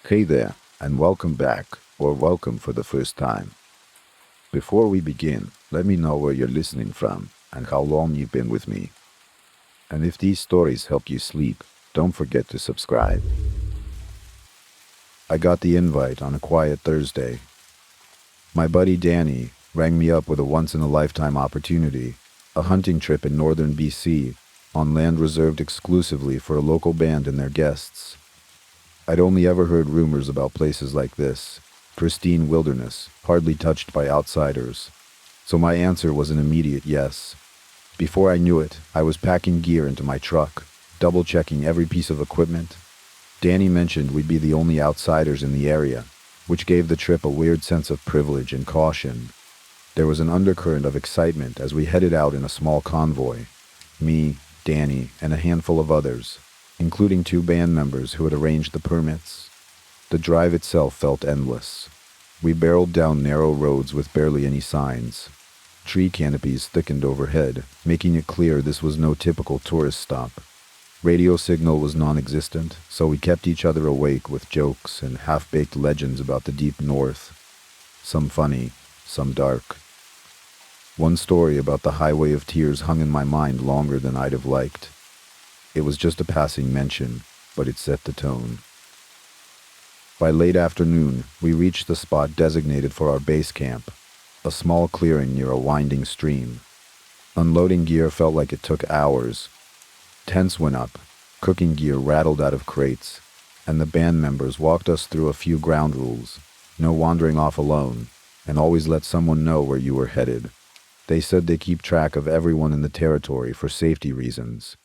Hey there, and welcome back, or welcome for the first time. Before we begin, let me know where you're listening from and how long you've been with me. And if these stories help you sleep, don't forget to subscribe. I got the invite on a quiet Thursday. My buddy Danny rang me up with a once in a lifetime opportunity, a hunting trip in northern BC, on land reserved exclusively for a local band and their guests. I'd only ever heard rumors about places like this, pristine wilderness, hardly touched by outsiders. So my answer was an immediate yes. Before I knew it, I was packing gear into my truck, double-checking every piece of equipment. Danny mentioned we'd be the only outsiders in the area, which gave the trip a weird sense of privilege and caution. There was an undercurrent of excitement as we headed out in a small convoy. Me, Danny, and a handful of others, including two band members who had arranged the permits. The drive itself felt endless. We barreled down narrow roads with barely any signs. Tree canopies thickened overhead, making it clear this was no typical tourist stop. Radio signal was non-existent, so we kept each other awake with jokes and half-baked legends about the deep north. Some funny, some dark. One story about the Highway of Tears hung in my mind longer than I'd have liked. It was just a passing mention, but it set the tone. By late afternoon, we reached the spot designated for our base camp, a small clearing near a winding stream. Unloading gear felt like it took hours. Tents went up, cooking gear rattled out of crates, and the band members walked us through a few ground rules. No wandering off alone, and always let someone know where you were headed. They said they keep track of everyone in the territory for safety reasons.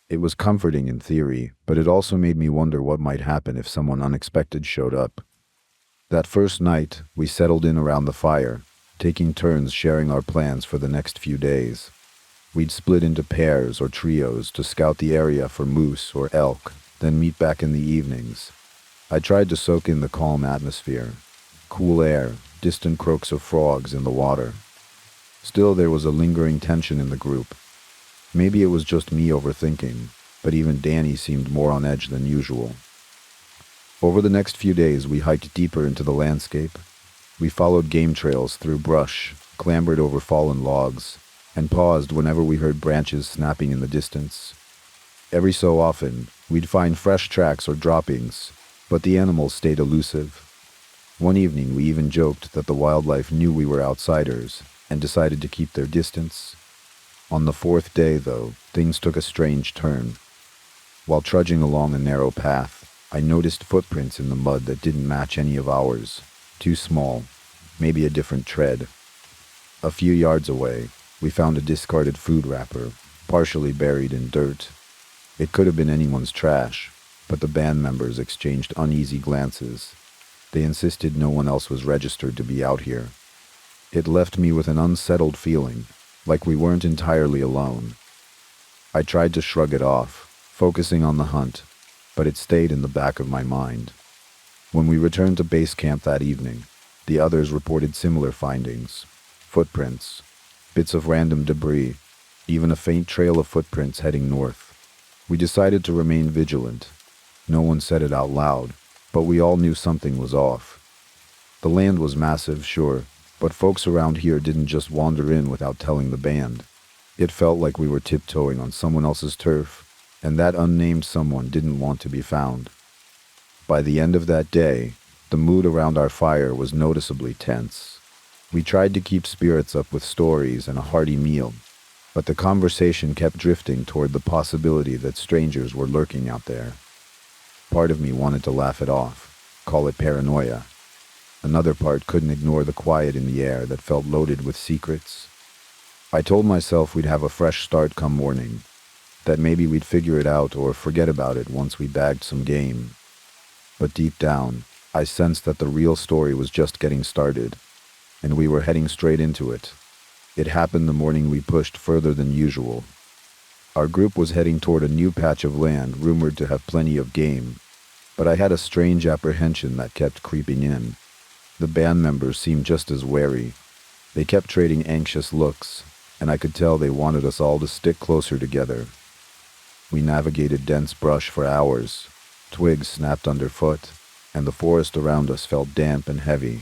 It was comforting in theory, but it also made me wonder what might happen if someone unexpected showed up. That first night, we settled in around the fire, taking turns sharing our plans for the next few days. We'd split into pairs or trios to scout the area for moose or elk, then meet back in the evenings. I tried to soak in the calm atmosphere. Cool air, distant croaks of frogs in the water. Still, there was a lingering tension in the group. Maybe it was just me overthinking, but even Danny seemed more on edge than usual. Over the next few days, we hiked deeper into the landscape. We followed game trails through brush, clambered over fallen logs, and paused whenever we heard branches snapping in the distance. Every so often, we'd find fresh tracks or droppings, but the animals stayed elusive. One evening, we even joked that the wildlife knew we were outsiders and decided to keep their distance. On the fourth day, though, things took a strange turn. While trudging along a narrow path, I noticed footprints in the mud that didn't match any of ours. Too small, maybe a different tread. A few yards away, we found a discarded food wrapper, partially buried in dirt. It could have been anyone's trash, but the band members exchanged uneasy glances. They insisted no one else was registered to be out here. It left me with an unsettled feeling, like we weren't entirely alone. I tried to shrug it off, focusing on the hunt, but it stayed in the back of my mind. When we returned to base camp that evening, the others reported similar findings. Footprints, bits of random debris, even a faint trail of footprints heading north. We decided to remain vigilant. No one said it out loud, but we all knew something was off. The land was massive, sure, but folks around here didn't just wander in without telling the band. It felt like we were tiptoeing on someone else's turf, and that unnamed someone didn't want to be found. By the end of that day, the mood around our fire was noticeably tense. We tried to keep spirits up with stories and a hearty meal, but the conversation kept drifting toward the possibility that strangers were lurking out there. Part of me wanted to laugh it off, call it paranoia. Another part couldn't ignore the quiet in the air that felt loaded with secrets. I told myself we'd have a fresh start come morning, that maybe we'd figure it out or forget about it once we bagged some game. But deep down, I sensed that the real story was just getting started, and we were heading straight into it. It happened the morning we pushed further than usual. Our group was heading toward a new patch of land rumored to have plenty of game, but I had a strange apprehension that kept creeping in. The band members seemed just as wary. They kept trading anxious looks, and I could tell they wanted us all to stick closer together. We navigated dense brush for hours. Twigs snapped underfoot, and the forest around us felt damp and heavy.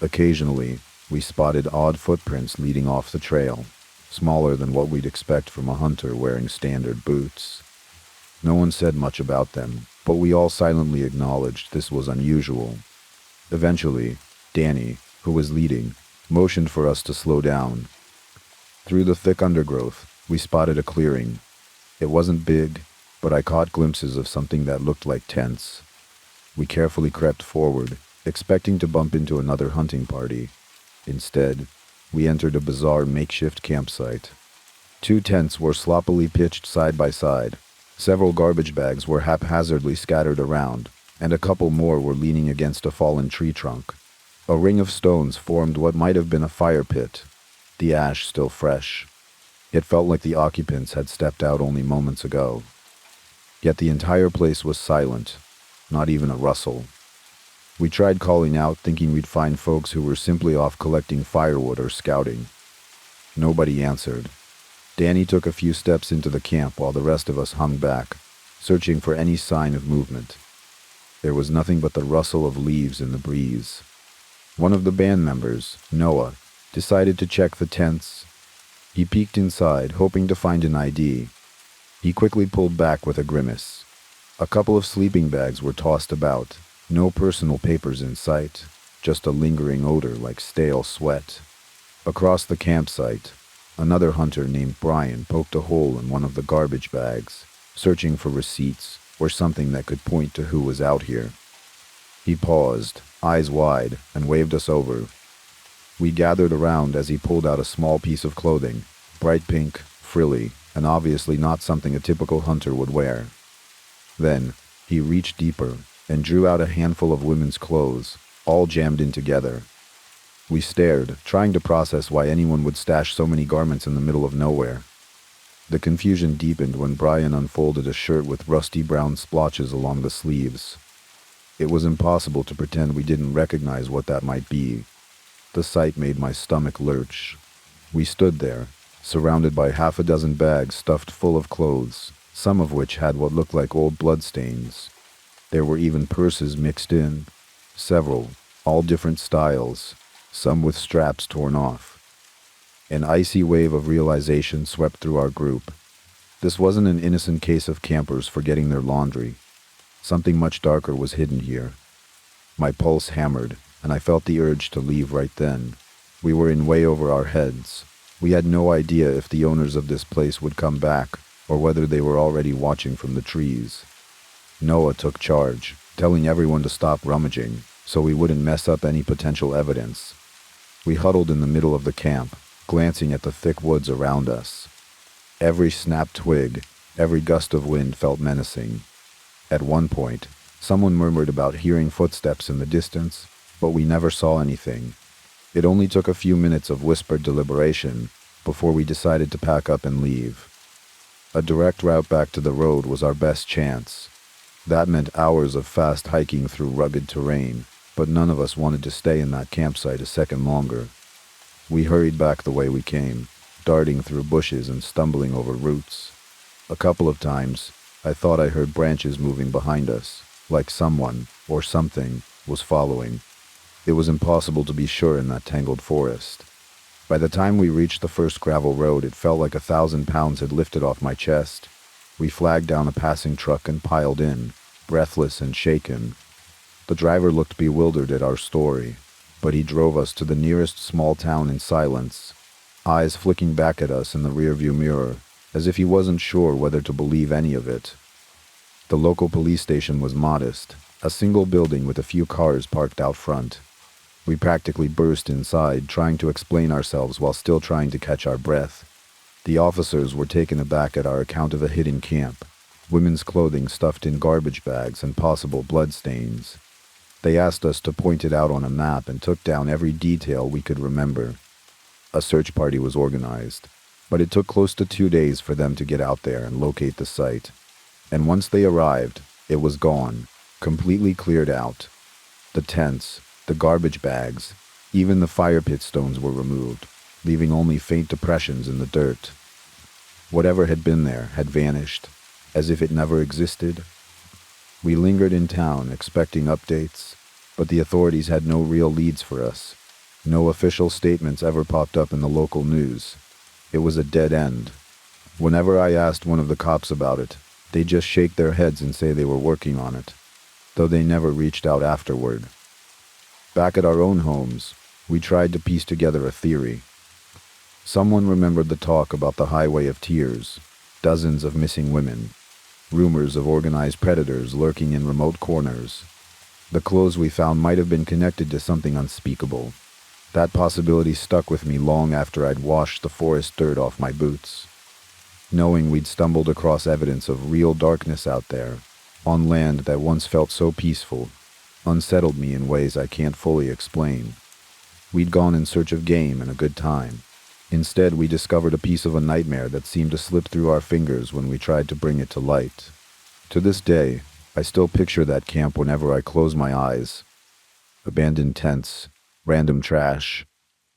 Occasionally, we spotted odd footprints leading off the trail, smaller than what we'd expect from a hunter wearing standard boots. No one said much about them, but we all silently acknowledged this was unusual. Eventually, Danny, who was leading, motioned for us to slow down. Through the thick undergrowth, we spotted a clearing. It wasn't big, but I caught glimpses of something that looked like tents. We carefully crept forward, expecting to bump into another hunting party. Instead, we entered a bizarre makeshift campsite. 2 tents were sloppily pitched side by side. Several garbage bags were haphazardly scattered around, and a couple more were leaning against a fallen tree trunk. A ring of stones formed what might have been a fire pit, the ash still fresh. It felt like the occupants had stepped out only moments ago. Yet the entire place was silent, not even a rustle. We tried calling out, thinking we'd find folks who were simply off collecting firewood or scouting. Nobody answered. Danny took a few steps into the camp while the rest of us hung back, searching for any sign of movement. There was nothing but the rustle of leaves in the breeze. One of the band members, Noah, decided to check the tents. He peeked inside, hoping to find an ID. He quickly pulled back with a grimace. A couple of sleeping bags were tossed about, no personal papers in sight, just a lingering odor like stale sweat. Across the campsite, another hunter named Brian poked a hole in one of the garbage bags, searching for receipts or something that could point to who was out here. He paused, eyes wide, and waved us over. We gathered around as he pulled out a small piece of clothing, bright pink, frilly, and obviously not something a typical hunter would wear. Then, he reached deeper and drew out a handful of women's clothes, all jammed in together. We stared, trying to process why anyone would stash so many garments in the middle of nowhere. The confusion deepened when Brian unfolded a shirt with rusty brown splotches along the sleeves. It was impossible to pretend we didn't recognize what that might be. The sight made my stomach lurch. We stood there, surrounded by half a dozen bags stuffed full of clothes, some of which had what looked like old bloodstains. There were even purses mixed in, several, all different styles, some with straps torn off. An icy wave of realization swept through our group. This wasn't an innocent case of campers forgetting their laundry. Something much darker was hidden here. My pulse hammered, and I felt the urge to leave right then. We were in way over our heads. We had no idea if the owners of this place would come back, or whether they were already watching from the trees. Noah took charge, telling everyone to stop rummaging, so we wouldn't mess up any potential evidence. We huddled in the middle of the camp, glancing at the thick woods around us. Every snapped twig, every gust of wind felt menacing. At one point, someone murmured about hearing footsteps in the distance, but we never saw anything. It only took a few minutes of whispered deliberation before we decided to pack up and leave. A direct route back to the road was our best chance. That meant hours of fast hiking through rugged terrain, but none of us wanted to stay in that campsite a second longer. We hurried back the way we came, darting through bushes and stumbling over roots. A couple of times, I thought I heard branches moving behind us, like someone, or something, was following. It was impossible to be sure in that tangled forest. By the time we reached the first gravel road, it felt like 1,000 pounds had lifted off my chest. We flagged down a passing truck and piled in, breathless and shaken. The driver looked bewildered at our story, but he drove us to the nearest small town in silence, eyes flicking back at us in the rearview mirror, as if he wasn't sure whether to believe any of it. The local police station was modest, a single building with a few cars parked out front. We practically burst inside, trying to explain ourselves while still trying to catch our breath. The officers were taken aback at our account of a hidden camp, women's clothing stuffed in garbage bags and possible bloodstains. They asked us to point it out on a map and took down every detail we could remember. A search party was organized, but it took close to 2 days for them to get out there and locate the site. And once they arrived, it was gone, completely cleared out. The tents, the garbage bags, even the fire pit stones were removed, leaving only faint depressions in the dirt. Whatever had been there had vanished, as if it never existed. We lingered in town, expecting updates, but the authorities had no real leads for us. No official statements ever popped up in the local news. It was a dead end. Whenever I asked one of the cops about it, they'd just shake their heads and say they were working on it, though they never reached out afterward. Back at our own homes, we tried to piece together a theory. Someone remembered the talk about the Highway of Tears, dozens of missing women, rumors of organized predators lurking in remote corners. The clothes we found might have been connected to something unspeakable. That possibility stuck with me long after I'd washed the forest dirt off my boots. Knowing we'd stumbled across evidence of real darkness out there, on land that once felt so peaceful, unsettled me in ways I can't fully explain. We'd gone in search of game and a good time. Instead, we discovered a piece of a nightmare that seemed to slip through our fingers when we tried to bring it to light. To this day, I still picture that camp whenever I close my eyes. Abandoned tents, random trash,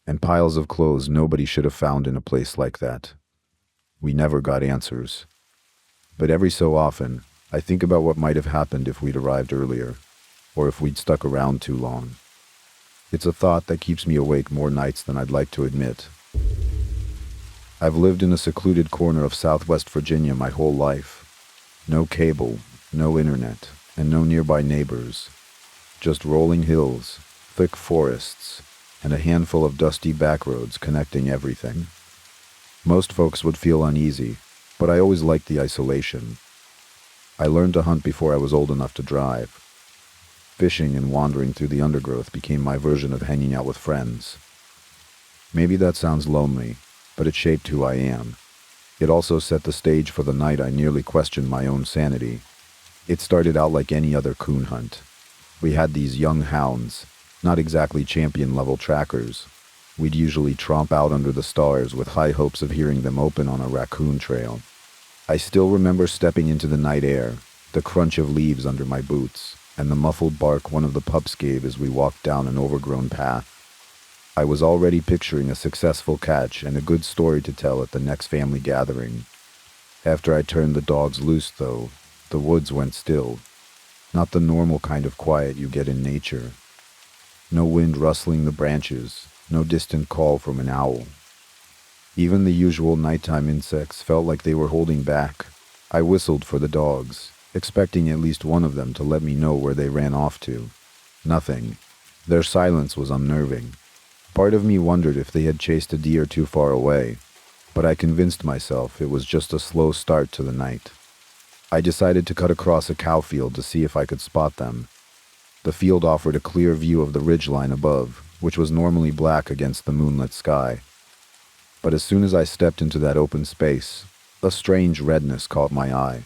and piles of clothes nobody should have found in a place like that. We never got answers. But every so often, I think about what might have happened if we'd arrived earlier, or if we'd stuck around too long. It's a thought that keeps me awake more nights than I'd like to admit. I've lived in a secluded corner of Southwest Virginia my whole life. No cable, no internet, and no nearby neighbors. Just rolling hills, thick forests, and a handful of dusty back roads connecting everything. Most folks would feel uneasy, but I always liked the isolation. I learned to hunt before I was old enough to drive. Fishing and wandering through the undergrowth became my version of hanging out with friends. Maybe that sounds lonely, but it shaped who I am. It also set the stage for the night I nearly questioned my own sanity. It started out like any other coon hunt. We had these young hounds, not exactly champion-level trackers. We'd usually tromp out under the stars with high hopes of hearing them open on a raccoon trail. I still remember stepping into the night air, the crunch of leaves under my boots, and the muffled bark one of the pups gave as we walked down an overgrown path. I was already picturing a successful catch and a good story to tell at the next family gathering. After I turned the dogs loose, though, the woods went still. Not the normal kind of quiet you get in nature. No wind rustling the branches, no distant call from an owl. Even the usual nighttime insects felt like they were holding back. I whistled for the dogs, expecting at least one of them to let me know where they ran off to. Nothing. Their silence was unnerving. Part of me wondered if they had chased a deer too far away, but I convinced myself it was just a slow start to the night. I decided to cut across a cow field to see if I could spot them. The field offered a clear view of the ridgeline above, which was normally black against the moonlit sky. But as soon as I stepped into that open space, a strange redness caught my eye.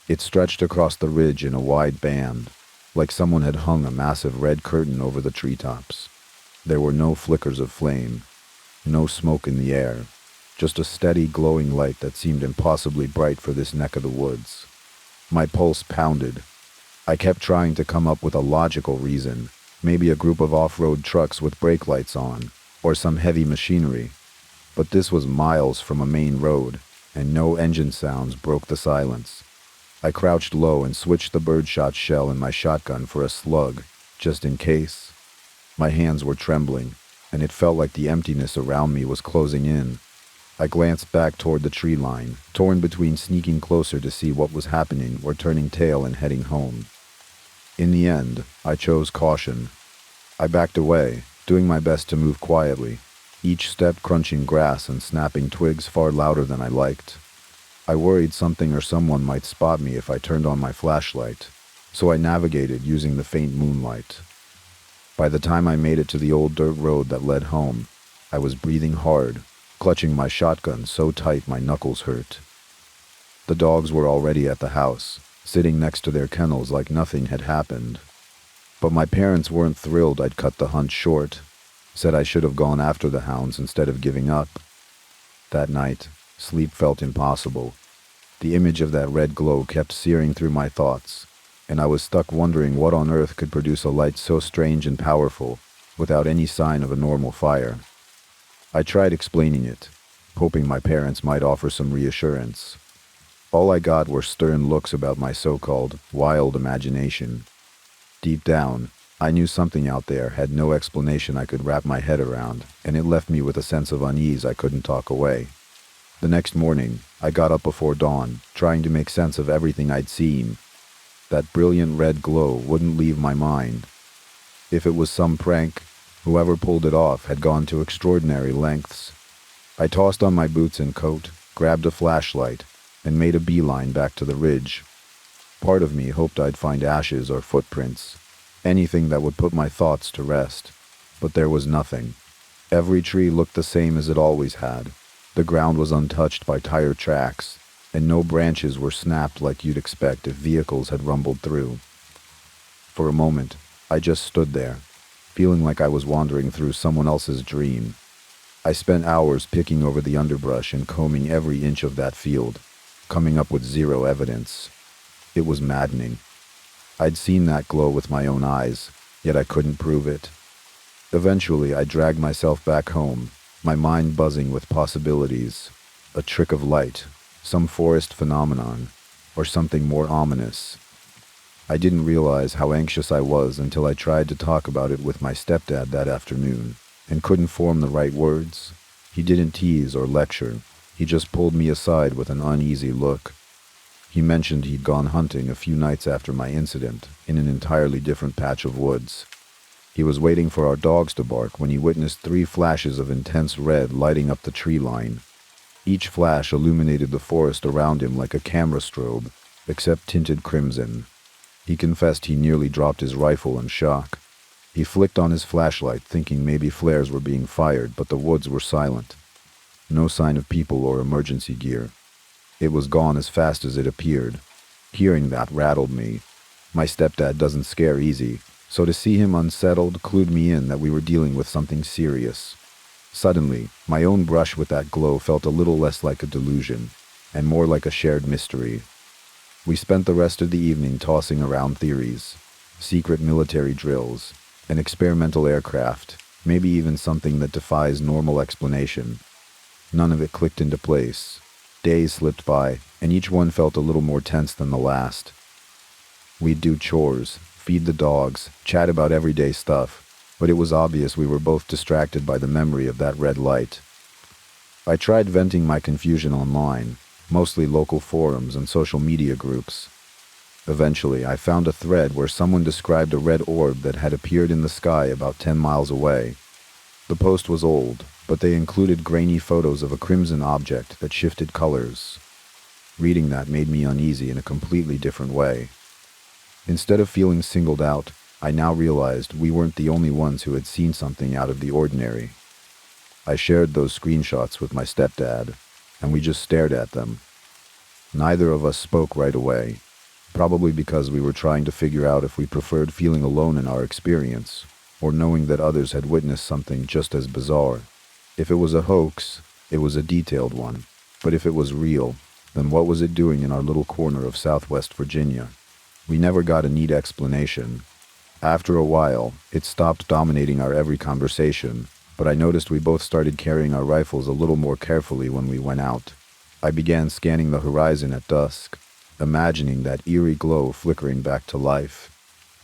It stretched across the ridge in a wide band, like someone had hung a massive red curtain over the treetops. There were no flickers of flame, no smoke in the air, just a steady glowing light that seemed impossibly bright for this neck of the woods. My pulse pounded. I kept trying to come up with a logical reason, maybe a group of off-road trucks with brake lights on, or some heavy machinery. But this was miles from a main road, and no engine sounds broke the silence. I crouched low and switched the birdshot shell in my shotgun for a slug, just in case. My hands were trembling, and it felt like the emptiness around me was closing in. I glanced back toward the tree line, torn between sneaking closer to see what was happening or turning tail and heading home. In the end, I chose caution. I backed away, doing my best to move quietly, each step crunching grass and snapping twigs far louder than I liked. I worried something or someone might spot me if I turned on my flashlight, so I navigated using the faint moonlight. By the time I made it to the old dirt road that led home, I was breathing hard, clutching my shotgun so tight my knuckles hurt. The dogs were already at the house, sitting next to their kennels like nothing had happened. But my parents weren't thrilled I'd cut the hunt short, said I should have gone after the hounds instead of giving up. That night, sleep felt impossible. The image of that red glow kept searing through my thoughts, and I was stuck wondering what on earth could produce a light so strange and powerful without any sign of a normal fire. I tried explaining it, hoping my parents might offer some reassurance. All I got were stern looks about my so-called wild imagination. Deep down, I knew something out there had no explanation I could wrap my head around, and it left me with a sense of unease I couldn't talk away. The next morning, I got up before dawn, trying to make sense of everything I'd seen. That brilliant red glow wouldn't leave my mind. If it was some prank, whoever pulled it off had gone to extraordinary lengths. I tossed on my boots and coat, grabbed a flashlight, and made a beeline back to the ridge. Part of me hoped I'd find ashes or footprints, anything that would put my thoughts to rest. But there was nothing. Every tree looked the same as it always had. The ground was untouched by tire tracks, and no branches were snapped like you'd expect if vehicles had rumbled through. For a moment, I just stood there, feeling like I was wandering through someone else's dream. I spent hours picking over the underbrush and combing every inch of that field, coming up with zero evidence. It was maddening. I'd seen that glow with my own eyes, yet I couldn't prove it. Eventually, I dragged myself back home, my mind buzzing with possibilities. A trick of light, some forest phenomenon, or something more ominous. I didn't realize how anxious I was until I tried to talk about it with my stepdad that afternoon, and couldn't form the right words. He didn't tease or lecture. He just pulled me aside with an uneasy look. He mentioned he'd gone hunting a few nights after my incident, in an entirely different patch of woods. He was waiting for our dogs to bark when he witnessed 3 flashes of intense red lighting up the tree line. Each flash illuminated the forest around him like a camera strobe, except tinted crimson. He confessed he nearly dropped his rifle in shock. He flicked on his flashlight, thinking maybe flares were being fired, but the woods were silent. No sign of people or emergency gear. It was gone as fast as it appeared. Hearing that rattled me. My stepdad doesn't scare easy, so to see him unsettled clued me in that we were dealing with something serious. Suddenly, my own brush with that glow felt a little less like a delusion, and more like a shared mystery. We spent the rest of the evening tossing around theories, secret military drills, an experimental aircraft, maybe even something that defies normal explanation. None of it clicked into place. Days slipped by, and each one felt a little more tense than the last. We'd do chores, feed the dogs, chat about everyday stuff, but it was obvious we were both distracted by the memory of that red light. I tried venting my confusion online, mostly local forums and social media groups. Eventually, I found a thread where someone described a red orb that had appeared in the sky about 10 miles away. The post was old, but they included grainy photos of a crimson object that shifted colors. Reading that made me uneasy in a completely different way. Instead of feeling singled out, I now realized we weren't the only ones who had seen something out of the ordinary. I shared those screenshots with my stepdad, and we just stared at them. Neither of us spoke right away, probably because we were trying to figure out if we preferred feeling alone in our experience, or knowing that others had witnessed something just as bizarre. If it was a hoax, it was a detailed one. But if it was real, then what was it doing in our little corner of Southwest Virginia? We never got a neat explanation. After a while, it stopped dominating our every conversation, but I noticed we both started carrying our rifles a little more carefully when we went out. I began scanning the horizon at dusk, imagining that eerie glow flickering back to life.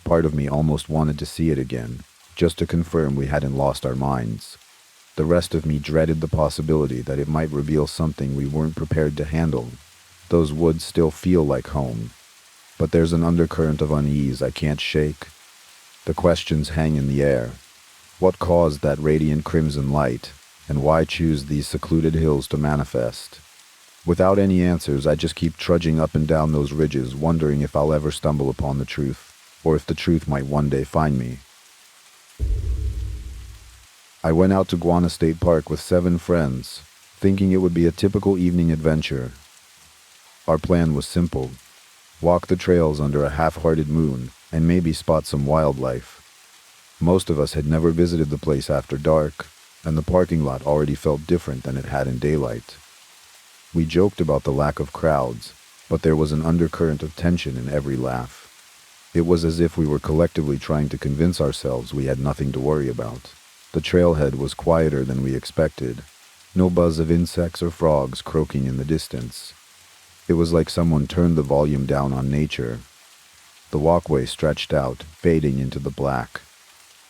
Part of me almost wanted to see it again, just to confirm we hadn't lost our minds. The rest of me dreaded the possibility that it might reveal something we weren't prepared to handle. Those woods still feel like home, but there's an undercurrent of unease I can't shake. The questions hang in the air. What caused that radiant crimson light, and why choose these secluded hills to manifest? Without any answers, I just keep trudging up and down those ridges, wondering if I'll ever stumble upon the truth, or if the truth might one day find me. I went out to Guana State Park with 7 friends, thinking it would be a typical evening adventure. Our plan was simple: walk the trails under a half-hearted moon, and maybe spot some wildlife. Most of us had never visited the place after dark, and the parking lot already felt different than it had in daylight. We joked about the lack of crowds, but there was an undercurrent of tension in every laugh. It was as if we were collectively trying to convince ourselves we had nothing to worry about. The trailhead was quieter than we expected, no buzz of insects or frogs croaking in the distance. It was like someone turned the volume down on nature. The walkway stretched out, fading into the black.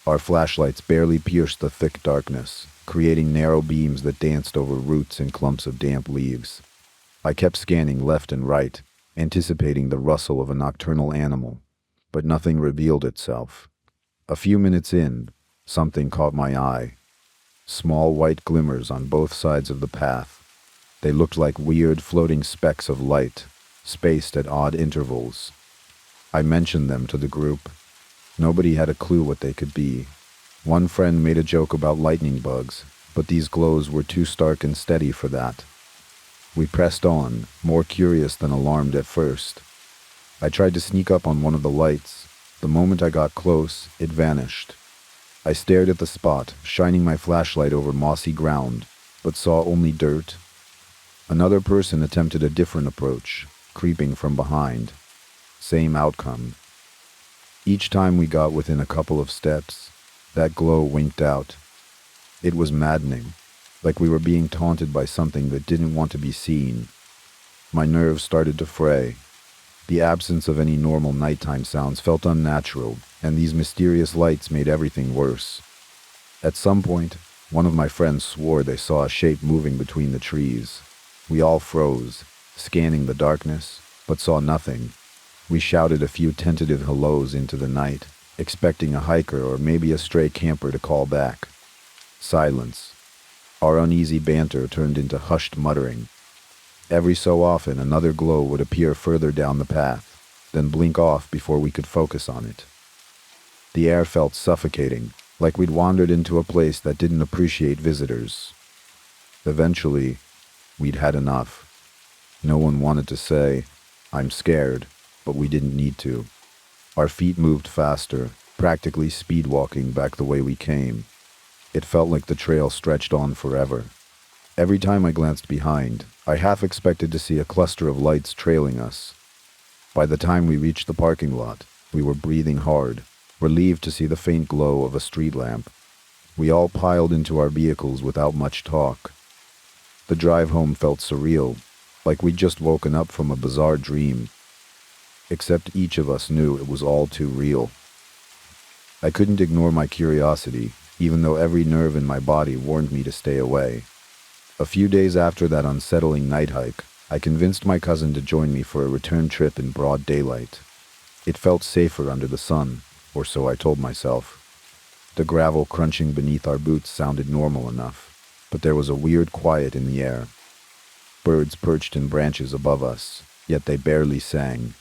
Our flashlights barely pierced the thick darkness, creating narrow beams that danced over roots and clumps of damp leaves. I kept scanning left and right, anticipating the rustle of a nocturnal animal, but nothing revealed itself. A few minutes in, something caught my eye. Small white glimmers on both sides of the path. They looked like weird floating specks of light, spaced at odd intervals. I mentioned them to the group. Nobody had a clue what they could be. One friend made a joke about lightning bugs, but these glows were too stark and steady for that. We pressed on, more curious than alarmed at first. I tried to sneak up on one of the lights. The moment I got close, it vanished. I stared at the spot, shining my flashlight over mossy ground, but saw only dirt. Another person attempted a different approach, creeping from behind. Same outcome. Each time we got within a couple of steps, that glow winked out. It was maddening, like we were being taunted by something that didn't want to be seen. My nerves started to fray. The absence of any normal nighttime sounds felt unnatural, and these mysterious lights made everything worse. At some point, one of my friends swore they saw a shape moving between the trees. We all froze, scanning the darkness, but saw nothing. We shouted a few tentative hellos into the night, expecting a hiker or maybe a stray camper to call back. Silence. Our uneasy banter turned into hushed muttering. Every so often, another glow would appear further down the path, then blink off before we could focus on it. The air felt suffocating, like we'd wandered into a place that didn't appreciate visitors. Eventually, we'd had enough. No one wanted to say, "I'm scared," but we didn't need to. Our feet moved faster, practically speed walking back the way we came. It felt like the trail stretched on forever. Every time I glanced behind, I half expected to see a cluster of lights trailing us. By the time we reached the parking lot, we were breathing hard, relieved to see the faint glow of a street lamp. We all piled into our vehicles without much talk. The drive home felt surreal, like we'd just woken up from a bizarre dream. Except each of us knew it was all too real. I couldn't ignore my curiosity, even though every nerve in my body warned me to stay away. A few days after that unsettling night hike, I convinced my cousin to join me for a return trip in broad daylight. It felt safer under the sun, or so I told myself. The gravel crunching beneath our boots sounded normal enough, but there was a weird quiet in the air. Birds perched in branches above us, yet they barely sang.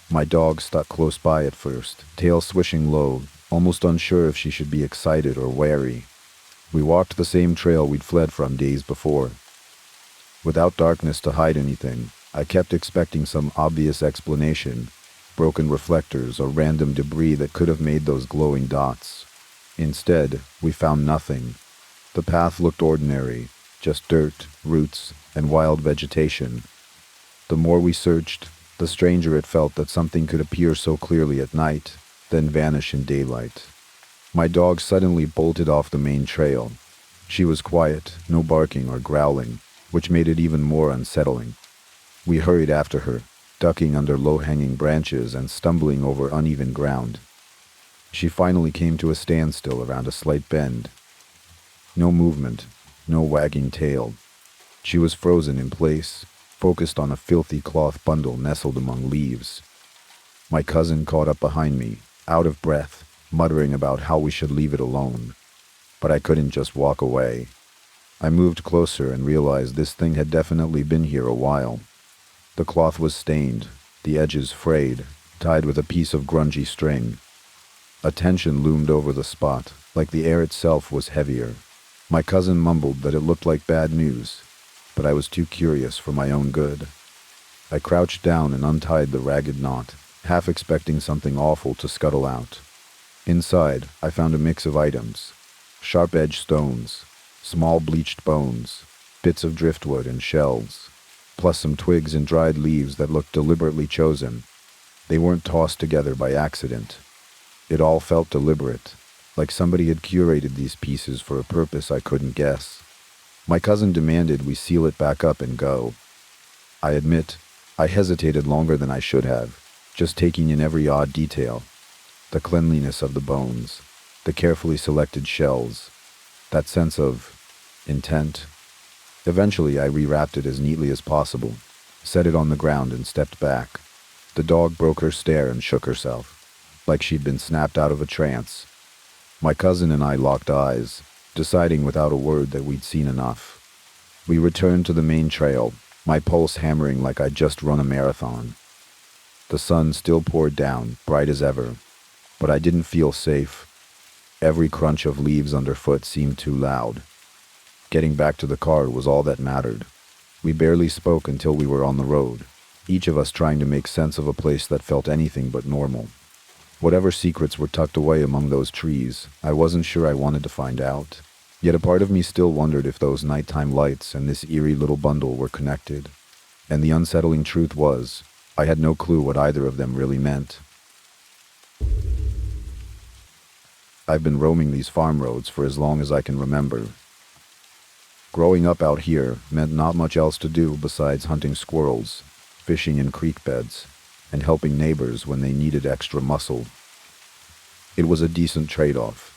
My dog stuck close by at first, tail swishing low, almost unsure if she should be excited or wary. We walked the same trail we'd fled from days before. Without darkness to hide anything, I kept expecting some obvious explanation, broken reflectors or random debris that could have made those glowing dots. Instead, we found nothing. The path looked ordinary, just dirt, roots, and wild vegetation. The more we searched, the stranger it felt that something could appear so clearly at night, then vanish in daylight. My dog suddenly bolted off the main trail. She was quiet, no barking or growling, which made it even more unsettling. We hurried after her, ducking under low-hanging branches and stumbling over uneven ground. She finally came to a standstill around a slight bend. No movement, no wagging tail. She was frozen in place, focused on a filthy cloth bundle nestled among leaves. My cousin caught up behind me, out of breath, muttering about how we should leave it alone. But I couldn't just walk away. I moved closer and realized this thing had definitely been here a while. The cloth was stained, the edges frayed, tied with a piece of grungy string. A tension loomed over the spot, like the air itself was heavier. My cousin mumbled that it looked like bad news, but I was too curious for my own good. I crouched down and untied the ragged knot, half expecting something awful to scuttle out. Inside, I found a mix of items: sharp-edged stones, small bleached bones, bits of driftwood and shells, plus some twigs and dried leaves that looked deliberately chosen. They weren't tossed together by accident. It all felt deliberate, like somebody had curated these pieces for a purpose I couldn't guess. My cousin demanded we seal it back up and go. I admit, I hesitated longer than I should have, just taking in every odd detail. The cleanliness of the bones, the carefully selected shells, that sense of intent. Eventually, I rewrapped it as neatly as possible, set it on the ground, and stepped back. The dog broke her stare and shook herself, like she'd been snapped out of a trance. My cousin and I locked eyes, deciding without a word that we'd seen enough. We returned to the main trail, my pulse hammering like I'd just run a marathon. The sun still poured down, bright as ever, but I didn't feel safe. Every crunch of leaves underfoot seemed too loud. Getting back to the car was all that mattered. We barely spoke until we were on the road, each of us trying to make sense of a place that felt anything but normal. Whatever secrets were tucked away among those trees, I wasn't sure I wanted to find out. Yet a part of me still wondered if those nighttime lights and this eerie little bundle were connected. And the unsettling truth was, I had no clue what either of them really meant. I've been roaming these farm roads for as long as I can remember. Growing up out here meant not much else to do besides hunting squirrels, fishing in creek beds, and helping neighbors when they needed extra muscle. It was a decent trade-off.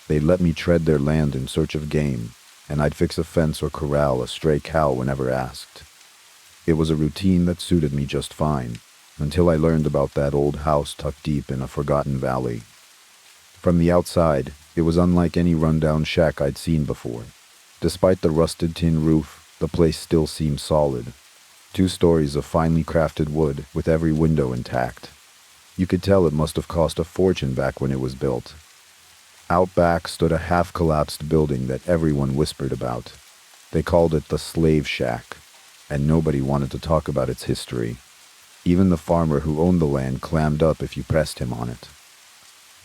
They'd let me tread their land in search of game, and I'd fix a fence or corral a stray cow whenever asked. It was a routine that suited me just fine, until I learned about that old house tucked deep in a forgotten valley. From the outside, it was unlike any rundown shack I'd seen before. Despite the rusted tin roof, the place still seemed solid. 2 stories of finely crafted wood with every window intact. You could tell it must have cost a fortune back when it was built. Out back stood a half-collapsed building that everyone whispered about. They called it the Slave Shack, and nobody wanted to talk about its history. Even the farmer who owned the land clammed up if you pressed him on it.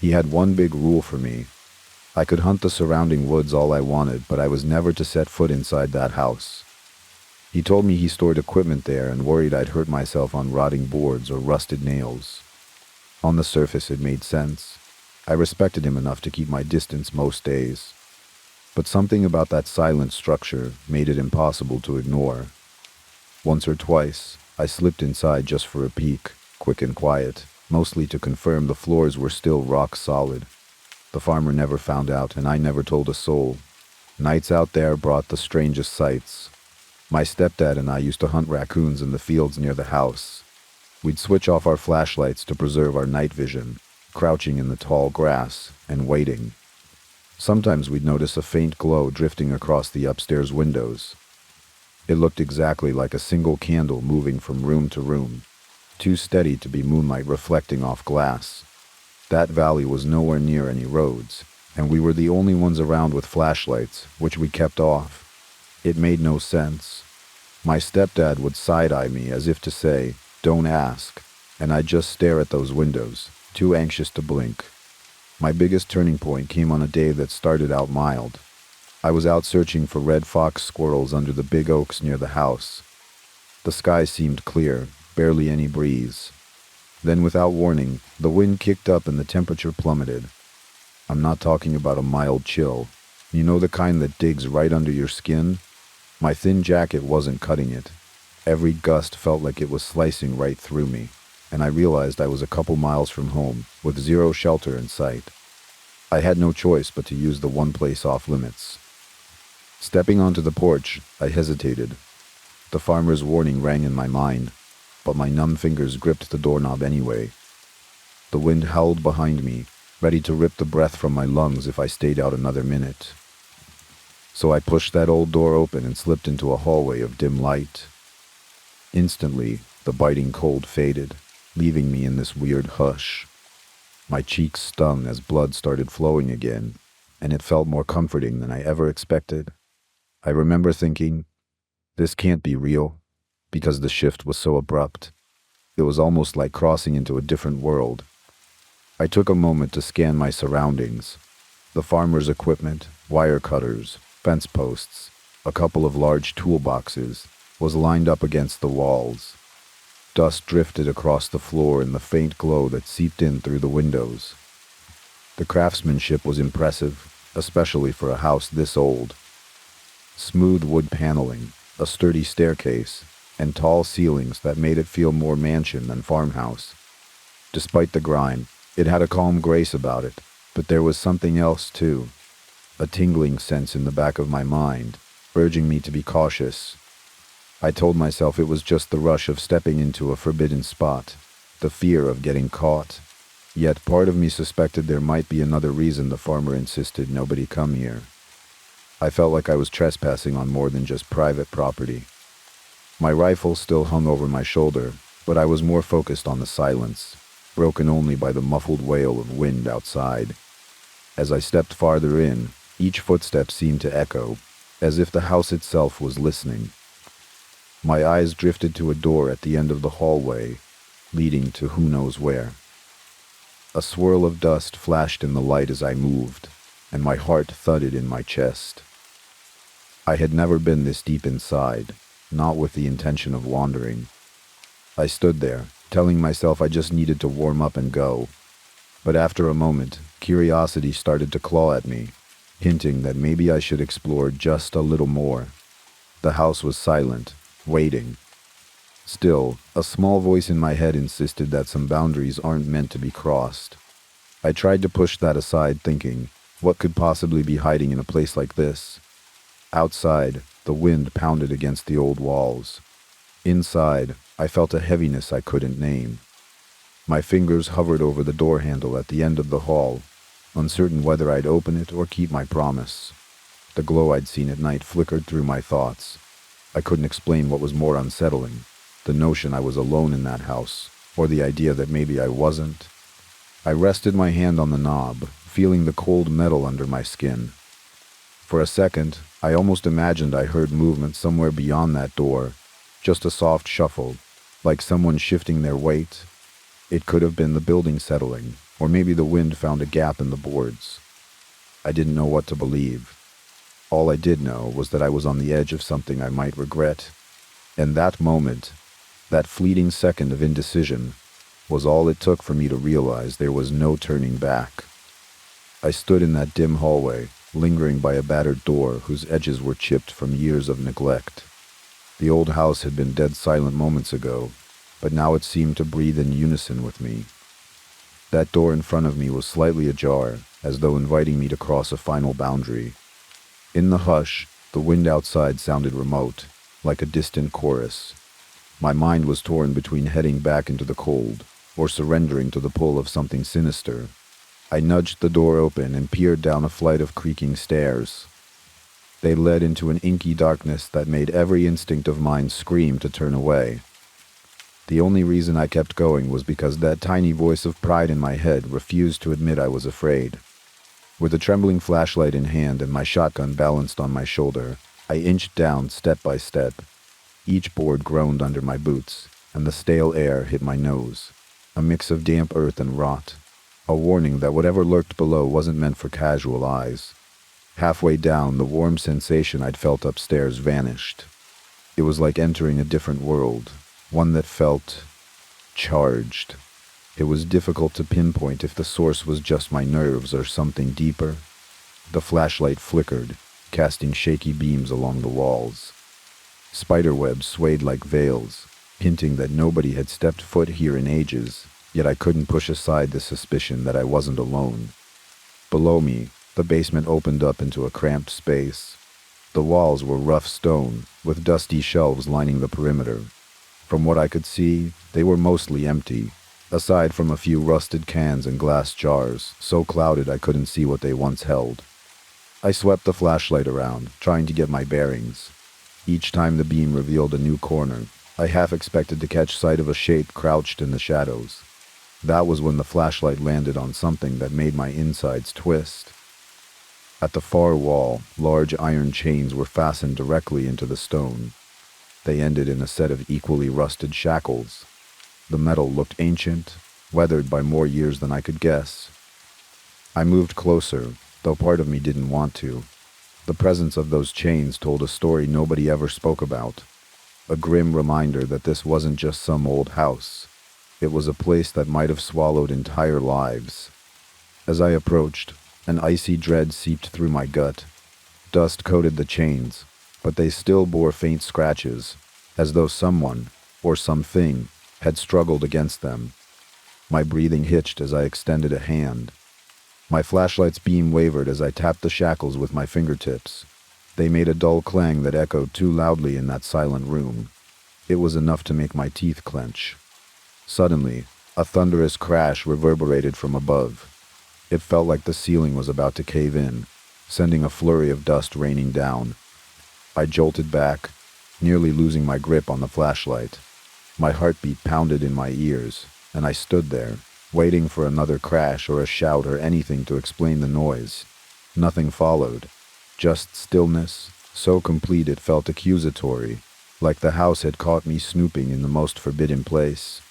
He had one big rule for me. I could hunt the surrounding woods all I wanted, but I was never to set foot inside that house. He told me he stored equipment there and worried I'd hurt myself on rotting boards or rusted nails. On the surface, it made sense. I respected him enough to keep my distance most days. But something about that silent structure made it impossible to ignore. Once or twice, I slipped inside just for a peek, quick and quiet, mostly to confirm the floors were still rock solid. The farmer never found out, and I never told a soul. Nights out there brought the strangest sights. My stepdad and I used to hunt raccoons in the fields near the house. We'd switch off our flashlights to preserve our night vision, crouching in the tall grass and waiting. Sometimes we'd notice a faint glow drifting across the upstairs windows. It looked exactly like a single candle moving from room to room, too steady to be moonlight reflecting off glass. That valley was nowhere near any roads, and we were the only ones around with flashlights, which we kept off. It made no sense. My stepdad would side-eye me as if to say, "Don't ask," and I'd just stare at those windows, too anxious to blink. My biggest turning point came on a day that started out mild. I was out searching for red fox squirrels under the big oaks near the house. The sky seemed clear, barely any breeze. Then, without warning, the wind kicked up and the temperature plummeted. I'm not talking about a mild chill. You know, the kind that digs right under your skin? My thin jacket wasn't cutting it. Every gust felt like it was slicing right through me, and I realized I was a couple miles from home, with zero shelter in sight. I had no choice but to use the one place off limits. Stepping onto the porch, I hesitated. The farmer's warning rang in my mind, but my numb fingers gripped the doorknob anyway. The wind howled behind me, ready to rip the breath from my lungs if I stayed out another minute. So I pushed that old door open and slipped into a hallway of dim light. Instantly, the biting cold faded, leaving me in this weird hush. My cheeks stung as blood started flowing again, and it felt more comforting than I ever expected. I remember thinking, this can't be real, because the shift was so abrupt. It was almost like crossing into a different world. I took a moment to scan my surroundings. The farmer's equipment, wire cutters, fence posts, a couple of large toolboxes, was lined up against the walls. Dust drifted across the floor in the faint glow that seeped in through the windows. The craftsmanship was impressive, especially for a house this old. Smooth wood paneling, a sturdy staircase, and tall ceilings that made it feel more mansion than farmhouse. Despite the grime, it had a calm grace about it, but there was something else too, a tingling sense in the back of my mind, urging me to be cautious. I told myself it was just the rush of stepping into a forbidden spot, the fear of getting caught. Yet part of me suspected there might be another reason the farmer insisted nobody come here. I felt like I was trespassing on more than just private property. My rifle still hung over my shoulder, but I was more focused on the silence, broken only by the muffled wail of wind outside. As I stepped farther in, each footstep seemed to echo, as if the house itself was listening. My eyes drifted to a door at the end of the hallway, leading to who knows where. A swirl of dust flashed in the light as I moved, and my heart thudded in my chest. I had never been this deep inside, not with the intention of wandering. I stood there, telling myself I just needed to warm up and go. But after a moment, curiosity started to claw at me, hinting that maybe I should explore just a little more. The house was silent, waiting. Still, a small voice in my head insisted that some boundaries aren't meant to be crossed. I tried to push that aside, thinking, what could possibly be hiding in a place like this? Outside, the wind pounded against the old walls. Inside, I felt a heaviness I couldn't name. My fingers hovered over the door handle at the end of the hall, uncertain whether I'd open it or keep my promise. The glow I'd seen at night flickered through my thoughts. I couldn't explain what was more unsettling, the notion I was alone in that house, or the idea that maybe I wasn't. I rested my hand on the knob, feeling the cold metal under my skin. For a second, I almost imagined I heard movement somewhere beyond that door, just a soft shuffle, like someone shifting their weight. It could have been the building settling, or maybe the wind found a gap in the boards. I didn't know what to believe. All I did know was that I was on the edge of something I might regret, and that moment, that fleeting second of indecision, was all it took for me to realize there was no turning back. I stood in that dim hallway, lingering by a battered door whose edges were chipped from years of neglect. The old house had been dead silent moments ago, but now it seemed to breathe in unison with me. That door in front of me was slightly ajar, as though inviting me to cross a final boundary. In the hush, the wind outside sounded remote, like a distant chorus. My mind was torn between heading back into the cold, or surrendering to the pull of something sinister. I nudged the door open and peered down a flight of creaking stairs. They led into an inky darkness that made every instinct of mine scream to turn away. The only reason I kept going was because that tiny voice of pride in my head refused to admit I was afraid. With a trembling flashlight in hand and my shotgun balanced on my shoulder, I inched down step by step. Each board groaned under my boots, and the stale air hit my nose, a mix of damp earth and rot, a warning that whatever lurked below wasn't meant for casual eyes. Halfway down, the warm sensation I'd felt upstairs vanished. It was like entering a different world, one that felt charged. It was difficult to pinpoint if the source was just my nerves or something deeper. The flashlight flickered, casting shaky beams along the walls. Spiderwebs swayed like veils, hinting that nobody had stepped foot here in ages, yet I couldn't push aside the suspicion that I wasn't alone. Below me, the basement opened up into a cramped space. The walls were rough stone, with dusty shelves lining the perimeter. From what I could see, they were mostly empty, aside from a few rusted cans and glass jars, so clouded I couldn't see what they once held. I swept the flashlight around, trying to get my bearings. Each time the beam revealed a new corner, I half expected to catch sight of a shape crouched in the shadows. That was when the flashlight landed on something that made my insides twist. At the far wall, large iron chains were fastened directly into the stone. They ended in a set of equally rusted shackles. The metal looked ancient, weathered by more years than I could guess. I moved closer, though part of me didn't want to. The presence of those chains told a story nobody ever spoke about. A grim reminder that this wasn't just some old house. It was a place that might have swallowed entire lives. As I approached, an icy dread seeped through my gut. Dust coated the chains, but they still bore faint scratches, as though someone, or something, had struggled against them. My breathing hitched as I extended a hand. My flashlight's beam wavered as I tapped the shackles with my fingertips. They made a dull clang that echoed too loudly in that silent room. It was enough to make my teeth clench. Suddenly, a thunderous crash reverberated from above. It felt like the ceiling was about to cave in, sending a flurry of dust raining down. I jolted back, nearly losing my grip on the flashlight. My heartbeat pounded in my ears, and I stood there, waiting for another crash or a shout or anything to explain the noise. Nothing followed. Just stillness, so complete it felt accusatory, like the house had caught me snooping in the most forbidden place.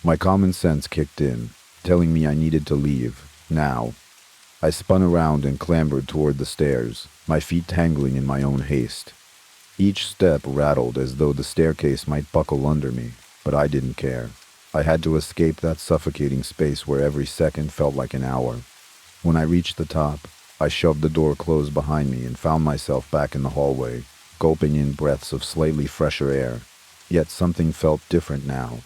My common sense kicked in, telling me I needed to leave, now. I spun around and clambered toward the stairs, my feet tangling in my own haste. Each step rattled as though the staircase might buckle under me, but I didn't care. I had to escape that suffocating space where every second felt like an hour. When I reached the top, I shoved the door closed behind me and found myself back in the hallway, gulping in breaths of slightly fresher air. Yet something felt different now.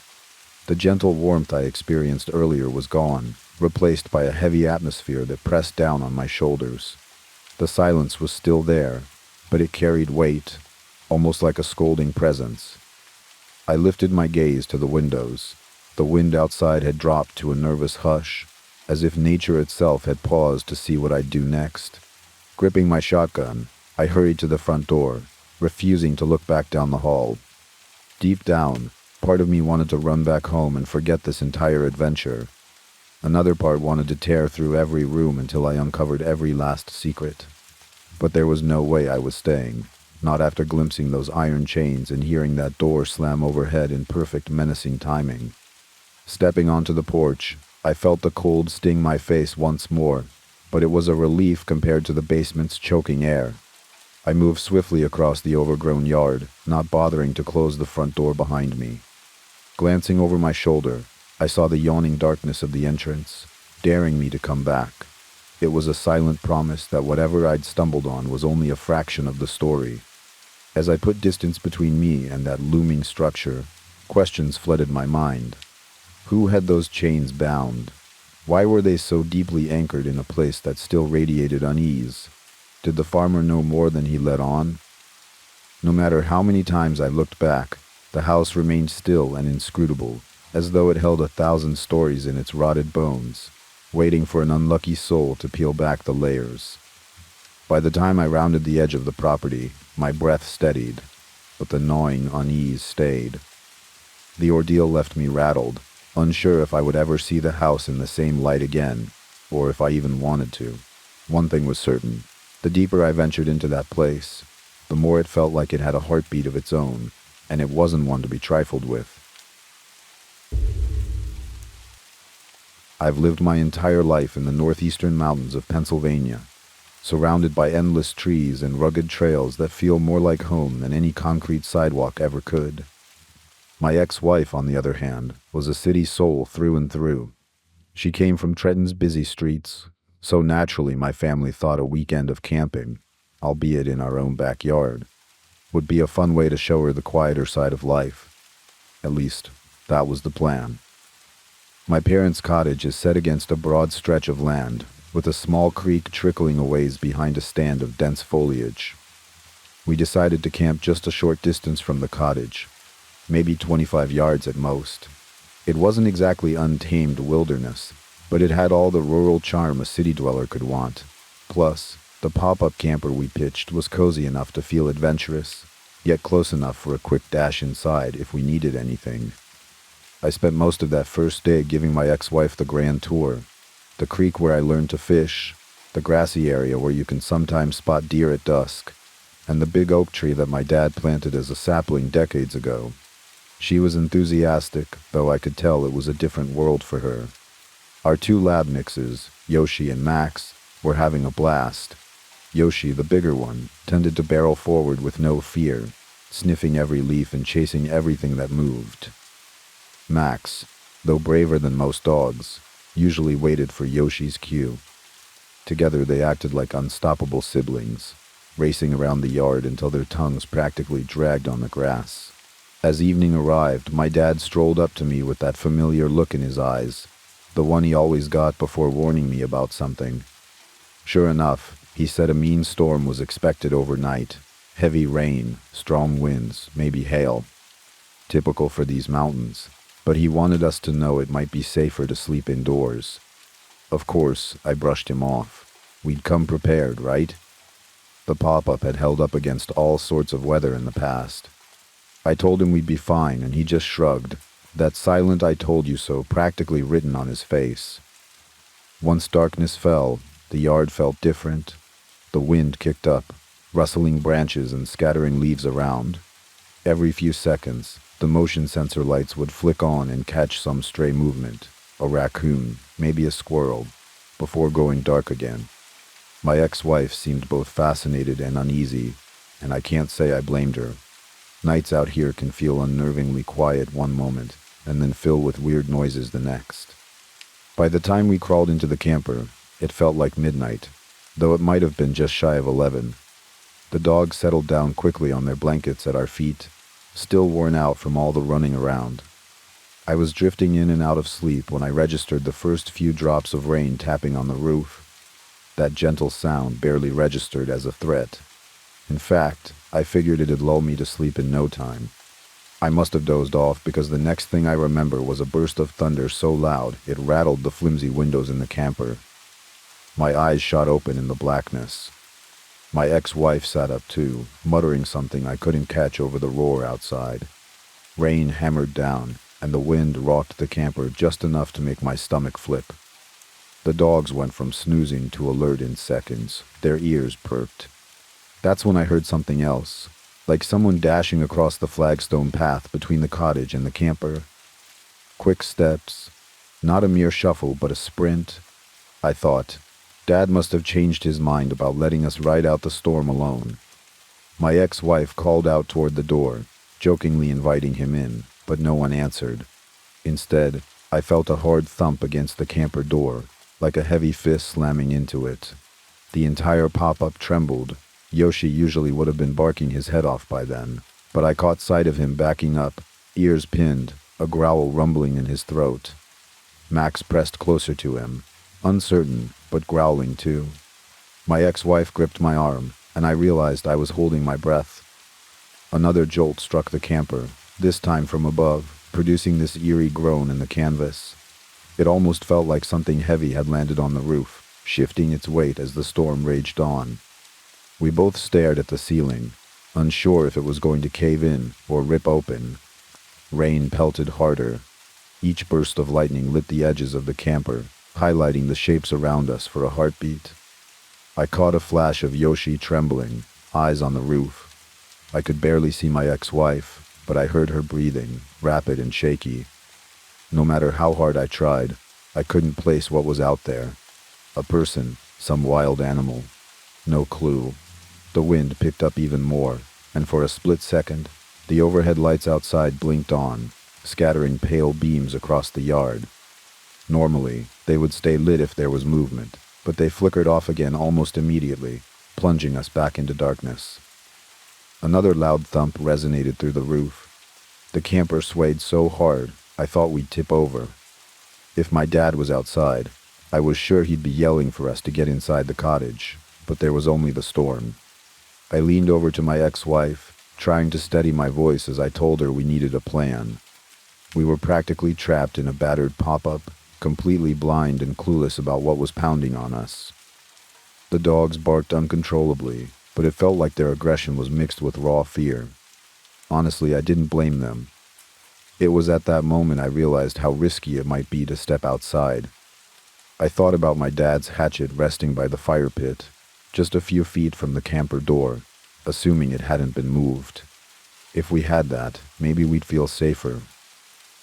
The gentle warmth I experienced earlier was gone, replaced by a heavy atmosphere that pressed down on my shoulders. The silence was still there, but it carried weight, almost like a scolding presence. I lifted my gaze to the windows. The wind outside had dropped to a nervous hush, as if nature itself had paused to see what I'd do next. Gripping my shotgun, I hurried to the front door, refusing to look back down the hall. Deep down, part of me wanted to run back home and forget this entire adventure. Another part wanted to tear through every room until I uncovered every last secret. But there was no way I was staying, not after glimpsing those iron chains and hearing that door slam overhead in perfect menacing timing. Stepping onto the porch, I felt the cold sting my face once more, but it was a relief compared to the basement's choking air. I moved swiftly across the overgrown yard, not bothering to close the front door behind me. Glancing over my shoulder, I saw the yawning darkness of the entrance, daring me to come back. It was a silent promise that whatever I'd stumbled on was only a fraction of the story. As I put distance between me and that looming structure, questions flooded my mind. Who had those chains bound? Why were they so deeply anchored in a place that still radiated unease? Did the farmer know more than he let on? No matter how many times I looked back, the house remained still and inscrutable, as though it held 1,000 stories in its rotted bones, waiting for an unlucky soul to peel back the layers. By the time I rounded the edge of the property, my breath steadied, but the gnawing unease stayed. The ordeal left me rattled, unsure if I would ever see the house in the same light again, or if I even wanted to. One thing was certain. The deeper I ventured into that place, the more it felt like it had a heartbeat of its own, and it wasn't one to be trifled with. I've lived my entire life in the northeastern mountains of Pennsylvania, surrounded by endless trees and rugged trails that feel more like home than any concrete sidewalk ever could. My ex-wife, on the other hand, was a city soul through and through. She came from Trenton's busy streets, so naturally my family thought a weekend of camping, albeit in our own backyard, would be a fun way to show her the quieter side of life. At least, that was the plan. My parents' cottage is set against a broad stretch of land, with a small creek trickling a ways behind a stand of dense foliage. We decided to camp just a short distance from the cottage, maybe 25 yards at most. It wasn't exactly untamed wilderness, but it had all the rural charm a city dweller could want. Plus, the pop-up camper we pitched was cozy enough to feel adventurous, yet close enough for a quick dash inside if we needed anything. I spent most of that first day giving my ex-wife the grand tour. The creek where I learned to fish, the grassy area where you can sometimes spot deer at dusk, and the big oak tree that my dad planted as a sapling decades ago. She was enthusiastic, though I could tell it was a different world for her. Our two lab mixes, Yoshi and Max, were having a blast. Yoshi, the bigger one, tended to barrel forward with no fear, sniffing every leaf and chasing everything that moved. Max, though braver than most dogs, usually waited for Yoshi's cue. Together they acted like unstoppable siblings, racing around the yard until their tongues practically dragged on the grass. As evening arrived, my dad strolled up to me with that familiar look in his eyes, the one he always got before warning me about something. Sure enough, he said a mean storm was expected overnight. Heavy rain, strong winds, maybe hail. Typical for these mountains. But he wanted us to know it might be safer to sleep indoors. Of course, I brushed him off. We'd come prepared, right? The pop-up had held up against all sorts of weather in the past. I told him we'd be fine, and he just shrugged, that silent "I told you so" practically written on his face. Once darkness fell, the yard felt different. The wind kicked up, rustling branches and scattering leaves around. Every few seconds, the motion sensor lights would flick on and catch some stray movement, a raccoon, maybe a squirrel, before going dark again. My ex-wife seemed both fascinated and uneasy, and I can't say I blamed her. Nights out here can feel unnervingly quiet one moment, and then fill with weird noises the next. By the time we crawled into the camper, it felt like midnight, though it might have been just shy of 11. The dogs settled down quickly on their blankets at our feet, still worn out from all the running around. I was drifting in and out of sleep when I registered the first few drops of rain tapping on the roof. That gentle sound barely registered as a threat. In fact, I figured it'd lull me to sleep in no time. I must have dozed off because the next thing I remember was a burst of thunder so loud it rattled the flimsy windows in the camper. My eyes shot open in the blackness. My ex-wife sat up too, muttering something I couldn't catch over the roar outside. Rain hammered down, and the wind rocked the camper just enough to make my stomach flip. The dogs went from snoozing to alert in seconds, their ears perked. That's when I heard something else, like someone dashing across the flagstone path between the cottage and the camper. Quick steps, not a mere shuffle but a sprint. I thought, Dad must have changed his mind about letting us ride out the storm alone. My ex-wife called out toward the door, jokingly inviting him in, but no one answered. Instead, I felt a hard thump against the camper door, like a heavy fist slamming into it. The entire pop-up trembled. Yoshi usually would have been barking his head off by then, but I caught sight of him backing up, ears pinned, a growl rumbling in his throat. Max pressed closer to him, uncertain, but growling too. My ex-wife gripped my arm, and I realized I was holding my breath. Another jolt struck the camper, this time from above, producing this eerie groan in the canvas. It almost felt like something heavy had landed on the roof, shifting its weight as the storm raged on. We both stared at the ceiling, unsure if it was going to cave in or rip open. Rain pelted harder. Each burst of lightning lit the edges of the camper, highlighting the shapes around us for a heartbeat. I caught a flash of Yoshi trembling, eyes on the roof. I could barely see my ex-wife, but I heard her breathing, rapid and shaky. No matter how hard I tried, I couldn't place what was out there. A person, some wild animal. No clue. The wind picked up even more, and for a split second, the overhead lights outside blinked on, scattering pale beams across the yard. Normally, they would stay lit if there was movement, but they flickered off again almost immediately, plunging us back into darkness. Another loud thump resonated through the roof. The camper swayed so hard, I thought we'd tip over. If my dad was outside, I was sure he'd be yelling for us to get inside the cottage, but there was only the storm. I leaned over to my ex-wife, trying to steady my voice as I told her we needed a plan. We were practically trapped in a battered pop-up, completely blind and clueless about what was pounding on us. The dogs barked uncontrollably, but it felt like their aggression was mixed with raw fear. Honestly, I didn't blame them. It was at that moment I realized how risky it might be to step outside. I thought about my dad's hatchet resting by the fire pit, just a few feet from the camper door, assuming it hadn't been moved. If we had that, maybe we'd feel safer.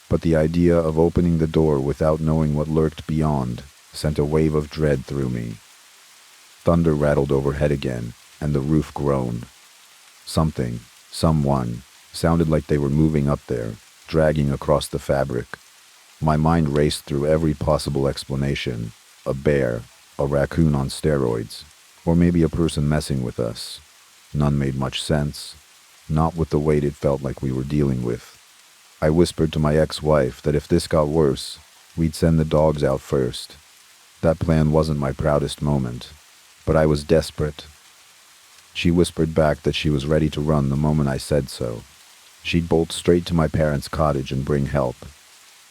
But the idea of opening the door without knowing what lurked beyond sent a wave of dread through me. Thunder rattled overhead again, and the roof groaned. Something, someone, sounded like they were moving up there, dragging across the fabric. My mind raced through every possible explanation. A bear, a raccoon on steroids, or maybe a person messing with us. None made much sense. not with the weight it felt like we were dealing with. I whispered to my ex-wife that if this got worse, we'd send the dogs out first. That plan wasn't my proudest moment, but I was desperate. She whispered back that she was ready to run the moment I said so. She'd bolt straight to my parents' cottage and bring help.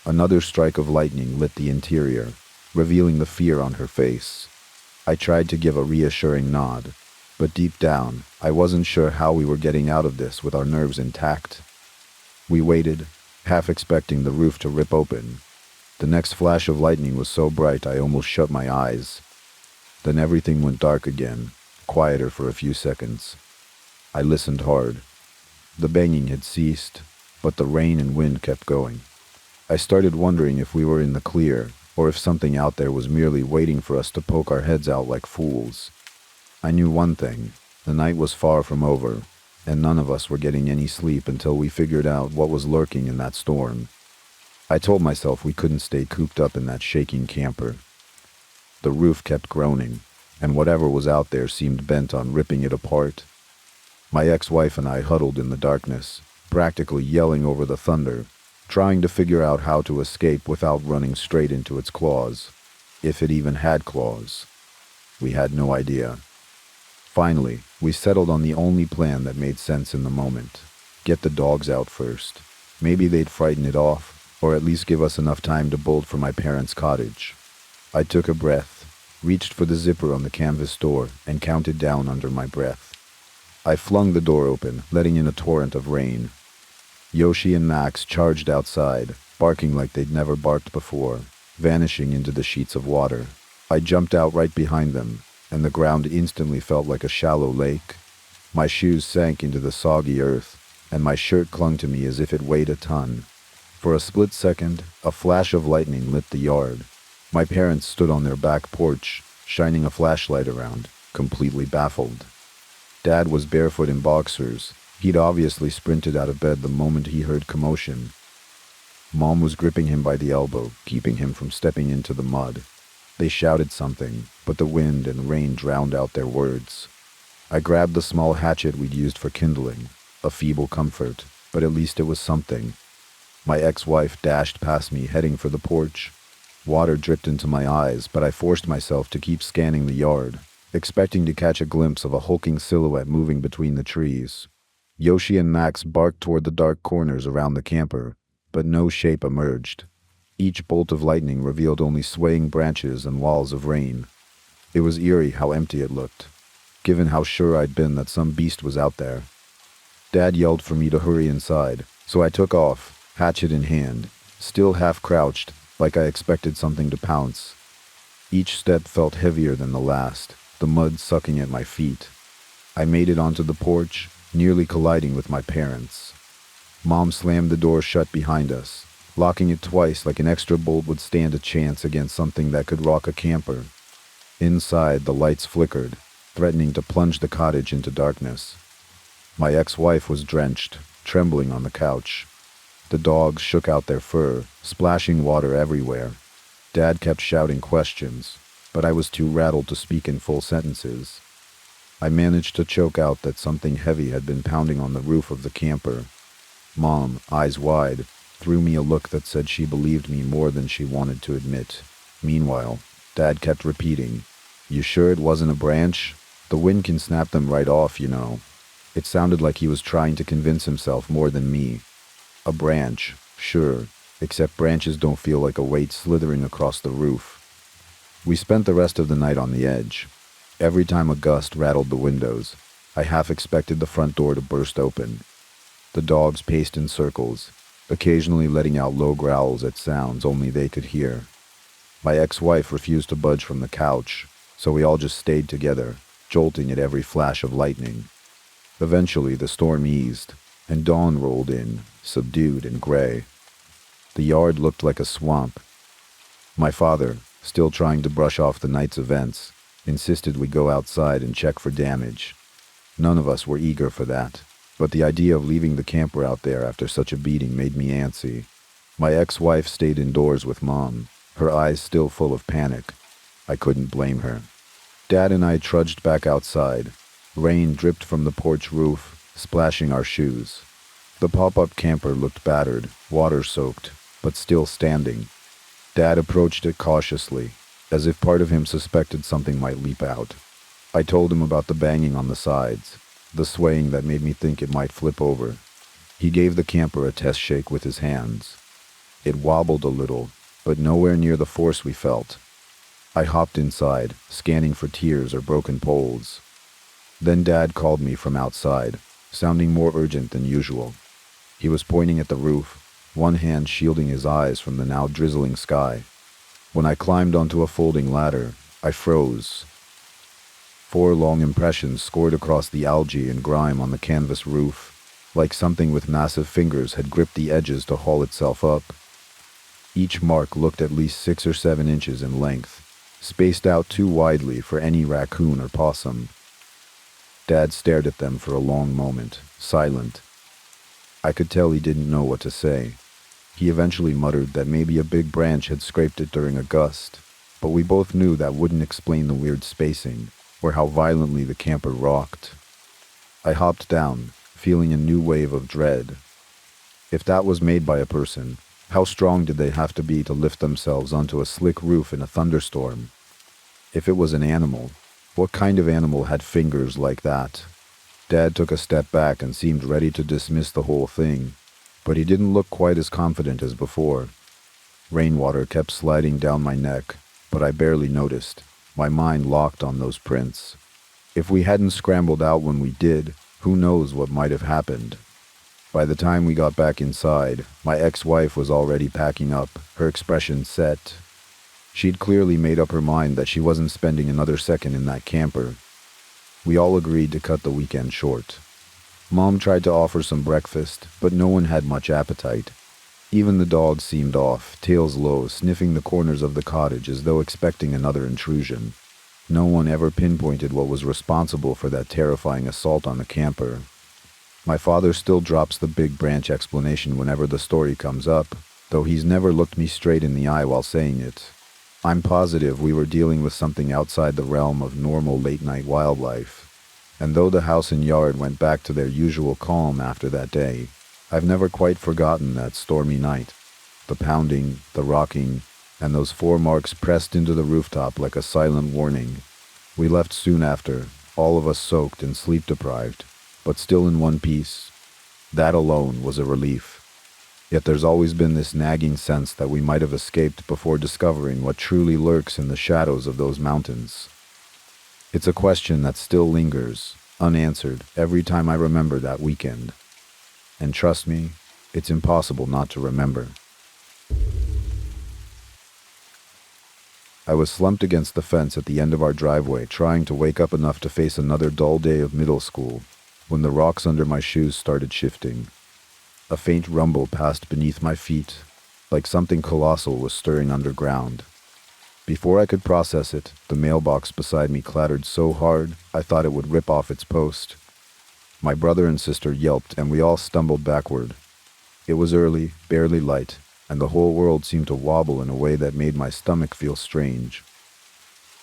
Another strike of lightning lit the interior, revealing the fear on her face. I tried to give a reassuring nod, but deep down, I wasn't sure how we were getting out of this with our nerves intact. We waited, half expecting the roof to rip open. The next flash of lightning was so bright I almost shut my eyes. Then everything went dark again, quieter for a few seconds. I listened hard. The banging had ceased, but the rain and wind kept going. I started wondering if we were in the clear, or if something out there was merely waiting for us to poke our heads out like fools. I knew one thing: the night was far from over, and none of us were getting any sleep until we figured out what was lurking in that storm. I told myself we couldn't stay cooped up in that shaking camper. The roof kept groaning, and whatever was out there seemed bent on ripping it apart. My ex-wife and I huddled in the darkness, practically yelling over the thunder, trying to figure out how to escape without running straight into its claws. If it even had claws. We had no idea. Finally, we settled on the only plan that made sense in the moment. Get the dogs out first. Maybe they'd frighten it off, or at least give us enough time to bolt for my parents' cottage. I took a breath, reached for the zipper on the canvas door, and counted down under my breath. I flung the door open, letting in a torrent of rain. Yoshi and Max charged outside, barking like they'd never barked before, vanishing into the sheets of water. I jumped out right behind them, and the ground instantly felt like a shallow lake. My shoes sank into the soggy earth, and my shirt clung to me as if it weighed a ton. For a split second, a flash of lightning lit the yard. My parents stood on their back porch, shining a flashlight around, completely baffled. Dad was barefoot in boxers. He'd obviously sprinted out of bed the moment he heard commotion. Mom was gripping him by the elbow, keeping him from stepping into the mud. They shouted something, but the wind and rain drowned out their words. I grabbed the small hatchet we'd used for kindling, a feeble comfort, but at least it was something. My ex-wife dashed past me, heading for the porch. Water dripped into my eyes, but I forced myself to keep scanning the yard, expecting to catch a glimpse of a hulking silhouette moving between the trees. Yoshi and Max barked toward the dark corners around the camper, but no shape emerged. Each bolt of lightning revealed only swaying branches and walls of rain. It was eerie how empty it looked, given how sure I'd been that some beast was out there. Dad yelled for me to hurry inside, so I took off, hatchet in hand, still half crouched, like I expected something to pounce. Each step felt heavier than the last, the mud sucking at my feet. I made it onto the porch, nearly colliding with my parents. Mom slammed the door shut behind us, locking it twice like an extra bolt would stand a chance against something that could rock a camper. Inside, the lights flickered, threatening to plunge the cottage into darkness. My ex-wife was drenched, trembling on the couch. The dogs shook out their fur, splashing water everywhere. Dad kept shouting questions, but I was too rattled to speak in full sentences. I managed to choke out that something heavy had been pounding on the roof of the camper. Mom, eyes wide, threw me a look that said she believed me more than she wanted to admit. Meanwhile, Dad kept repeating, "You sure it wasn't a branch? The wind can snap them right off, you know." It sounded like he was trying to convince himself more than me. A branch, sure, except branches don't feel like a weight slithering across the roof. We spent the rest of the night on the edge. Every time a gust rattled the windows, I half expected the front door to burst open. The dogs paced in circles, occasionally letting out low growls at sounds only they could hear. My ex-wife refused to budge from the couch, so we all just stayed together, jolting at every flash of lightning. Eventually, the storm eased, and dawn rolled in, subdued and gray. The yard looked like a swamp. My father, still trying to brush off the night's events, insisted we go outside and check for damage. None of us were eager for that, but the idea of leaving the camper out there after such a beating made me antsy. My ex-wife stayed indoors with Mom, her eyes still full of panic. I couldn't blame her. Dad and I trudged back outside. Rain dripped from the porch roof, splashing our shoes. The pop-up camper looked battered, water-soaked, but still standing. Dad approached it cautiously, as if part of him suspected something might leap out. I told him about the banging on the sides, the swaying that made me think it might flip over. He gave the camper a test shake with his hands. It wobbled a little, but nowhere near the force we felt. I hopped inside, scanning for tears or broken poles. Then Dad called me from outside, sounding more urgent than usual. He was pointing at the roof, one hand shielding his eyes from the now drizzling sky. When I climbed onto a folding ladder, I froze. 4 long impressions scored across the algae and grime on the canvas roof, like something with massive fingers had gripped the edges to haul itself up. Each mark looked at least 6 or 7 inches in length, spaced out too widely for any raccoon or possum. Dad stared at them for a long moment, silent. I could tell he didn't know what to say. He eventually muttered that maybe a big branch had scraped it during a gust, but we both knew that wouldn't explain the weird spacing, or how violently the camper rocked. I hopped down, feeling a new wave of dread. If that was made by a person, how strong did they have to be to lift themselves onto a slick roof in a thunderstorm? If it was an animal, what kind of animal had fingers like that? Dad took a step back and seemed ready to dismiss the whole thing, but he didn't look quite as confident as before. Rainwater kept sliding down my neck, but I barely noticed. My mind locked on those prints. If we hadn't scrambled out when we did, who knows what might have happened. By the time we got back inside, my ex-wife was already packing up, her expression set. She'd clearly made up her mind that she wasn't spending another second in that camper. We all agreed to cut the weekend short. Mom tried to offer some breakfast, but no one had much appetite. Even the dogs seemed off, tails low, sniffing the corners of the cottage as though expecting another intrusion. No one ever pinpointed what was responsible for that terrifying assault on the camper. My father still drops the big branch explanation whenever the story comes up, though he's never looked me straight in the eye while saying it. I'm positive we were dealing with something outside the realm of normal late-night wildlife. And though the house and yard went back to their usual calm after that day, I've never quite forgotten that stormy night. The pounding, the rocking, and those 4 marks pressed into the rooftop like a silent warning. We left soon after, all of us soaked and sleep-deprived, but still in one piece. That alone was a relief. Yet there's always been this nagging sense that we might have escaped before discovering what truly lurks in the shadows of those mountains. It's a question that still lingers, unanswered, every time I remember that weekend. And trust me, it's impossible not to remember. I was slumped against the fence at the end of our driveway, trying to wake up enough to face another dull day of middle school, when the rocks under my shoes started shifting. A faint rumble passed beneath my feet, like something colossal was stirring underground. Before I could process it, the mailbox beside me clattered so hard I thought it would rip off its post. My brother and sister yelped, and we all stumbled backward. It was early, barely light, and the whole world seemed to wobble in a way that made my stomach feel strange.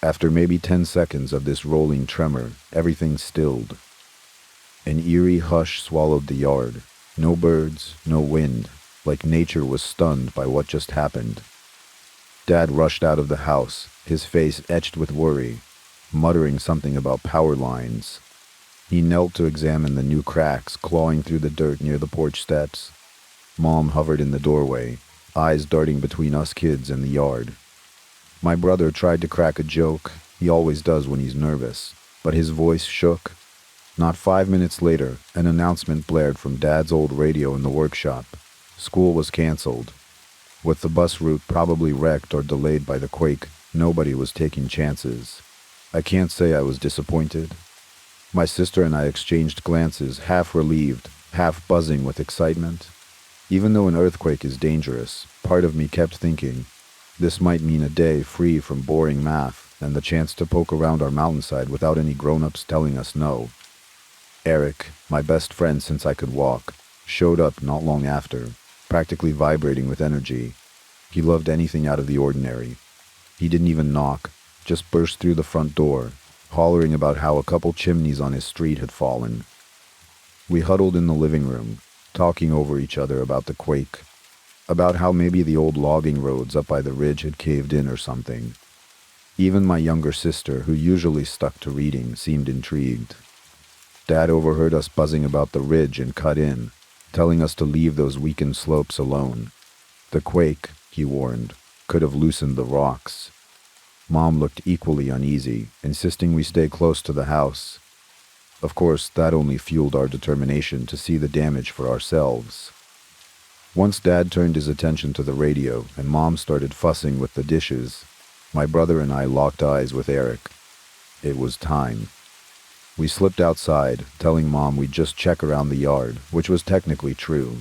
After maybe 10 seconds of this rolling tremor, everything stilled. An eerie hush swallowed the yard. No birds, no wind, like nature was stunned by what just happened. Dad rushed out of the house, his face etched with worry, muttering something about power lines. He knelt to examine the new cracks clawing through the dirt near the porch steps. Mom hovered in the doorway, eyes darting between us kids and the yard. My brother tried to crack a joke, he always does when he's nervous, but his voice shook. Not 5 minutes later, an announcement blared from Dad's old radio in the workshop. School was canceled. With the bus route probably wrecked or delayed by the quake, nobody was taking chances. I can't say I was disappointed. My sister and I exchanged glances, half relieved, half buzzing with excitement. Even though an earthquake is dangerous, part of me kept thinking, this might mean a day free from boring math and the chance to poke around our mountainside without any grown-ups telling us no. Eric, my best friend since I could walk, showed up not long after, practically vibrating with energy. He loved anything out of the ordinary. He didn't even knock, just burst through the front door, hollering about how a couple chimneys on his street had fallen. We huddled in the living room, talking over each other about the quake, about how maybe the old logging roads up by the ridge had caved in or something. Even my younger sister, who usually stuck to reading, seemed intrigued. Dad overheard us buzzing about the ridge and cut in, telling us to leave those weakened slopes alone. The quake, he warned, could have loosened the rocks. Mom looked equally uneasy, insisting we stay close to the house. Of course, that only fueled our determination to see the damage for ourselves. Once Dad turned his attention to the radio and Mom started fussing with the dishes, my brother and I locked eyes with Eric. It was time. We slipped outside, telling Mom we'd just check around the yard, which was technically true.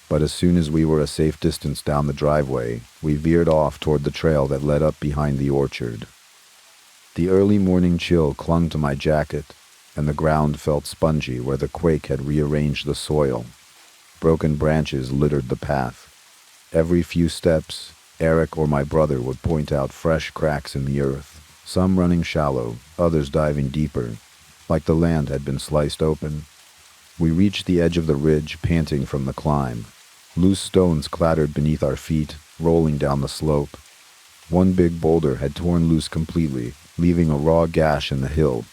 But as soon as we were a safe distance down the driveway, we veered off toward the trail that led up behind the orchard. The early morning chill clung to my jacket, and the ground felt spongy where the quake had rearranged the soil. Broken branches littered the path. Every few steps, Eric or my brother would point out fresh cracks in the earth, some running shallow, others diving deeper, like the land had been sliced open. We reached the edge of the ridge, panting from the climb. Loose stones clattered beneath our feet, rolling down the slope. One big boulder had torn loose completely, leaving a raw gash in the hill.